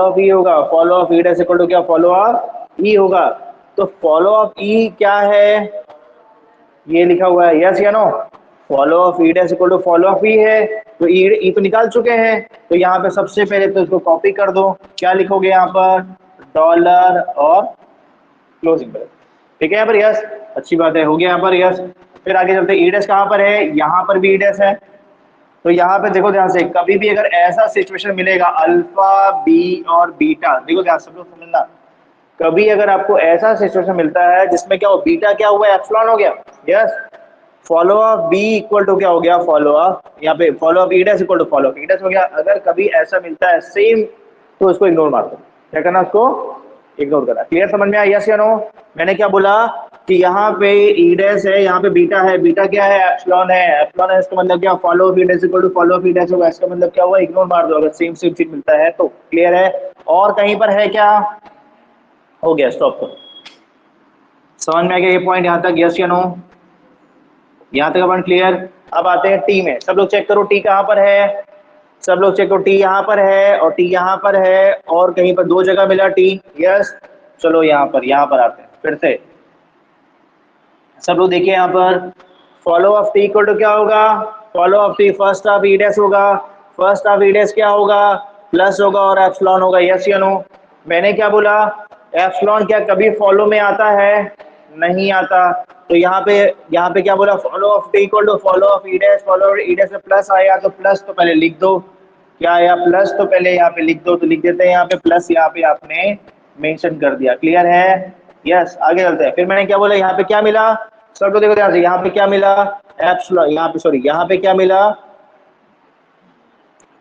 ऑफ ई होगा, follow of E dash equal to क्या, फॉलो ऑफ ई होगा। तो फॉलो ऑफ ई क्या है, ये लिखा हुआ है, यस या no, follow of E dash equal to follow of E है, तो ई तो निकाल चुके हैं, तो यहाँ पे सबसे पहले तो इसको कॉपी कर दो। क्या लिखोगे यहाँ पर, डॉलर और क्लोजिंग ब्रैकेट। ठीक है यहाँ पर, यस, अच्छी बात है, हो गया यहाँ पर, यस। फिर आगे चलते, ई डैश कहाँ पर है, यहाँ पर भी ई डैश है, तो यहाँ पे देखो ध्यान से, कभी भी अगर ऐसा सिचुएशन मिलेगा अल्फा बी और बीटा, देखो ध्यान सब लोग समझना, कभी अगर आपको ऐसा सिचुएशन मिलता है जिसमें क्या हो, बीटा क्या हुआ, एप्सिलॉन हो गया। Yes, follow of B equal to क्या हो गया, फॉलो ऑफ, यहाँ पे follow of E dash equal to follow of E dash हो गया। अगर कभी ऐसा मिलता है सेम, तो उसको इग्नोर मार दो। क्या करना, उसको इग्नोर करना। क्लियर, समझ में आया, यस या नो। मैंने क्या बोला कि यहाँ पे ई डैश है, यहाँ पे बीटा है, बीटा क्या है, एप्सिलॉन है, एप्सिलॉन है, इसका मतलब क्या, follow of E dash equal to follow of E dash होगा, इसका मतलब क्या हुआ, इग्नोर मार दो अगर सेम चीज मिलता है तो। क्लियर है, और कहीं पर है क्या, हो गया, स्टॉप करो। समझ में आ गया ये पॉइंट यहाँ तक, यस या नो, यहाँ तक अपन क्लियर। अब आते हैं टी में, सब लोग चेक करो टी कहाँ पर है, सब लोग चेक करो टी यहाँ पर है और टी यहाँ पर है, और कहीं पर दो जगह मिला टी। यस, चलो यहाँ पर आते हैं फिर से, सब लोग देखिए यहाँ पर, follow of T equal to क्या होगा, follow of T first of E dash होगा, फर्स्ट ऑफ ई डैश क्या होगा, प्लस होगा और एप्सिलॉन होगा। यस या नो। मैंने क्या बोला, एप्सिलॉन क्या कभी फॉलो में आता है, नहीं आता, तो यहाँ पे क्या बोला, follow of T equal to follow of E dash, follow of E dash में प्लस आया तो प्लस तो पहले लिख दो, क्या आया प्लस, तो पहले यहाँ पे लिख दो, तो लिख देते हैं यहाँ पे प्लस, यहाँ पे आपने मेंशन कर दिया। क्लियर है, यस। आगे चलते हैं, फिर मैंने क्या बोला, यहाँ पे क्या मिला, सब लोग देखो ध्यान से, यहाँ पे क्या मिला, एप्सिलॉन, यहाँ पे सॉरी, यहाँ पे क्या मिला,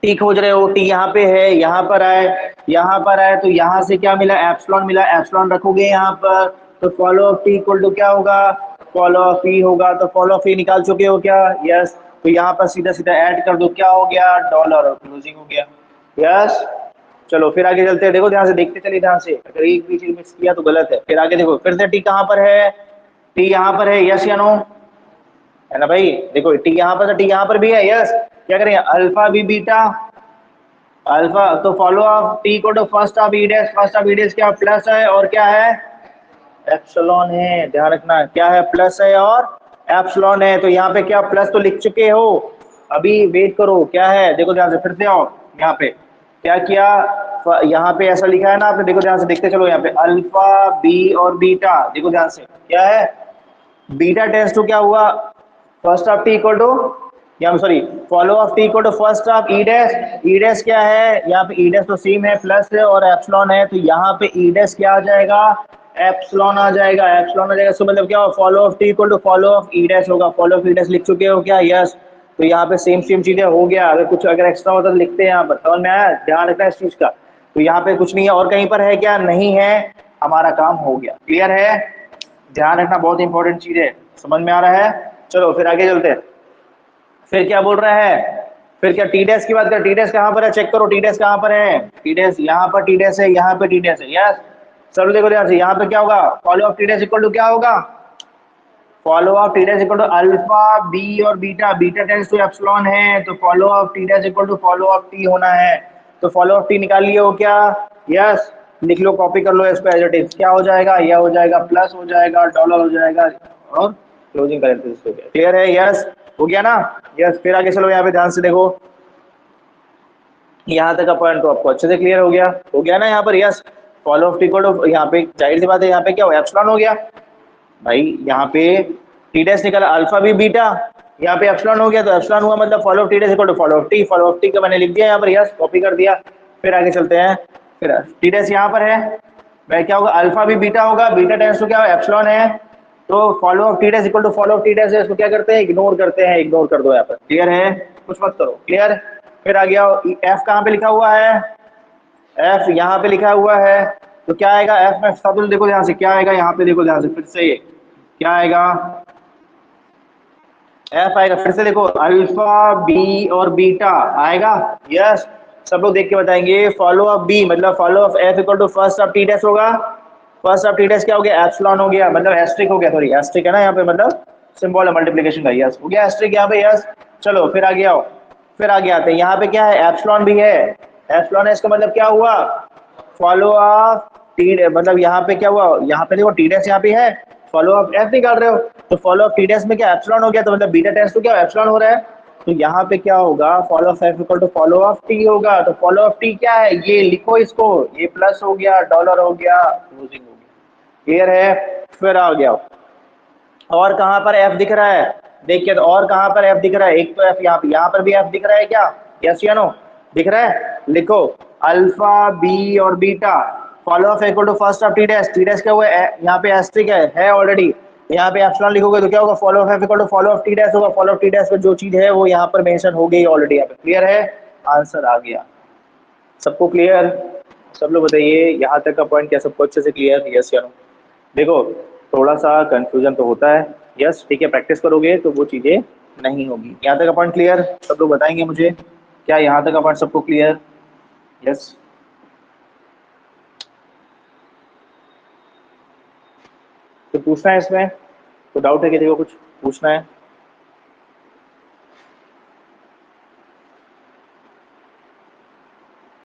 टी खोज रहे हो, टी यहाँ पे है, यहाँ पर आए तो यहाँ से क्या मिला, एप्सिलॉन मिला, एप्सिलॉन रखोगे यहाँ पर, तो follow of T equal to क्या होगा, फॉलो ऑफ ई होगा, तो फॉलो ऑफ ई निकाल चुके हो क्या, यस। तो यहाँ पर सीधा सीधा ऐड कर दो, क्या हो गया, डॉलर और क्लोजिंग हो गया। यस, चलो फिर आगे चलते हैं, देखो ध्यान से, देखते चलिए ध्यान से, अगर एक भी चीज मिस किया तो गलत है। फिर आगे देखो, फिर से टी कहाँ पर है, टी यहाँ पर है, यस या नो, है ना भाई। देखो टी यहाँ पर, टी यहाँ पर भी है, यस। क्या करेंगे, अल्फा बी बीटा, अल्फा, तो फॉलो ऑफ टी को, तो first of E dash, first of E dash क्या प्लस है और क्या है, एप्सिलॉन है, ध्यान रखना, क्या है, प्लस है और एप्सिलॉन है। तो यहाँ पे क्या, प्लस तो लिख चुके हो, अभी वेट करो, क्या है, देखो ध्यान से, फिर से आओ, यहाँ पे क्या किया, यहाँ पे ऐसा लिखा है ना आपने, देखो ध्यान से, देखते चलो, यहाँ पे अल्फा बी और बीटा, देखो ध्यान से, क्या है, बीटा टेंस टू क्या हुआ, first of T equal to, यहाँ sorry, follow of T equal to first of E dash, E dash क्या है, यहाँ पे ई डैश तो सेम है, प्लस है और एप्सिलॉन है, तो यहाँ पे ई डैश क्या आ जाएगा, एप्सिलॉन आ जाएगा, एप्सिलॉन आ जाएगा। सो मतलब क्या, follow of T equal to follow of E dash होगा, फॉलो ऑफ ई डैश लिख चुके हो क्या, यस। तो यहाँ पे सेम चीजें हो गया। अगर कुछ अगर एक्स्ट्रा होता तो लिखते हैं यहाँ पर, समझ में आया, ध्यान रखना इस चीज का। तो यहाँ पे कुछ नहीं है, और कहीं पर है क्या, नहीं है, हमारा काम हो गया। क्लियर है, ध्यान रखना, बहुत इंपॉर्टेंट चीज है, समझ में आ रहा है। चलो फिर आगे चलते हैं। फिर क्या बोल रहा है, फिर क्या टी डैश की बात कर, टी डैश कहाँ पर है, चेक करो टी डैश कहाँ पर है, टी डैश यहाँ पर, टी डैश है यहाँ पे, टी डैश है, यस। चलो देखो ध्यान से, यहाँ पे क्या होगा, follow of T dash equal to क्या होगा, follow of T dash equal to alpha B और beta, beta tends to epsilon है, तो follow of T dash equal to follow of T होना है। तो फॉलो ऑफ टी निकाल लिए हो क्या, यस, लिख लो, कॉपी कर लो इसको एज इट इज, क्या हो जाएगा, यह हो जाएगा, प्लस हो जाएगा, डॉलर हो जाएगा, और क्लोजिंग पैरेंथेसिस हो गया। क्लियर है, यस, हो गया ना, यस। फिर आगे चलो, यहाँ पे ध्यान से देखो, यहाँ तक का पॉइंट तो आपको अच्छे से क्लियर हो गया ना यहाँ पर, yes. Follow of T equal to, यहाँ पे जाहिर सी बात है, यहाँ पे क्या हो, एप्सिलॉन हो गया भाई, यहाँ पे टी डैश निकला अल्फा भी बीटा, यहाँ पे एप्सिलॉन हो गया, तो एप्सिलॉन हुआ मतलब follow of T dash equal to follow of T का मैंने लिख दिया यहाँ पर, यस, कॉपी कर दिया। फिर आगे चलते हैं, फिर टी डैश यहाँ पर है भाई, क्या होगा, अल्फा भी बीटा होगा, बीटा टेंड्स टू क्या हो, एप्सिलॉन है, तो follow of T dash equal to follow of T dash है, इसको क्या करते हैं, इग्नोर करते हैं, इग्नोर कर दो यहाँ पर। क्लियर है, कुछ मत करो, क्लियर। फिर आ गया एफ कहाँ पे लिखा हुआ है, एफ यहाँ पे लिखा हुआ है, तो क्या आएगा एफ में, सब लोग देखो ध्यान से, क्या आएगा यहाँ पे, देखो ध्यान से, फिर से ये क्या आएगा, एफ आएगा, फिर से देखो, अल्फा बी और बीटा आएगा, यस। सब लोग देख के बताएंगे, फॉलो ऑफ बी मतलब follow of F equal to first of T dash होगा, फर्स्ट ऑफ टी डैश क्या हो गया, एप्सिलॉन हो गया, मतलब एस्ट्रिक हो गया, सॉरी एस्ट्रिक है ना यहाँ पे, मतलब सिंबल है मल्टीप्लिकेशन का, यस हो गया एस्ट्रिक यहाँ पे, यस। चलो फिर आगे आओ, फिर आगे आते हैं, यहाँ पे क्या है, एप्सिलॉन भी है, एप्सिलॉन है, इसका मतलब क्या हुआ, फॉलो ऑफ टी, मतलब यहाँ पे क्या हुआ, यहाँ पे देखो टी डैश यहाँ पे है, फॉलो ऑफ एफ निकाल रहे हो, तो फॉलो ऑफ टी डैश में क्या एप्सिलॉन हो गया, तो मतलब बीटा टेंड्स टू क्या एप्सिलॉन हो रहा है, तो यहाँ पे क्या होगा, follow of F equal to follow of T होगा, तो फॉलो ऑफ टी क्या है, ये लिखो इसको, ये प्लस हो गया, डॉलर हो गया, क्लोजिंग हो गया। क्लियर है, फिर आ गया, और कहाँ पर एफ दिख रहा है, देखिए, तो और कहाँ पर एफ दिख रहा है, एक तो एफ यहाँ पर भी एफ दिख रहा है क्या, यस या नो, दिख रहा है, लिखो अल्फा बी और beta, follow of equal to first of T dash, T dash क्या हुआ है, यहाँ पे एस्ट्रिक है ऑलरेडी, यहाँ पे एप्सिलॉन लिखोगे तो क्या होगा, follow of F equal to follow of T dash होगा, फॉलो ऑफ टी डैश में जो चीज है वो यहाँ पर मेंशन हो गई ऑलरेडी, यहाँ पे क्लियर है, आंसर आ गया, सबको क्लियर, सब लोग बताइए यहाँ तक का पॉइंट क्या सबको अच्छे से क्लियर, यस या नो। देखो थोड़ा सा कंफ्यूजन तो होता है, यस ठीक है, प्रैक्टिस करोगे तो वो चीजें नहीं होगी। यहाँ तक का पॉइंट क्लियर, सब लोग बताएंगे मुझे, क्या यहाँ तक का पॉइंट सबको क्लियर, यस। तो पूछना है इसमें, तो डाउट है कि देखो कुछ पूछना है,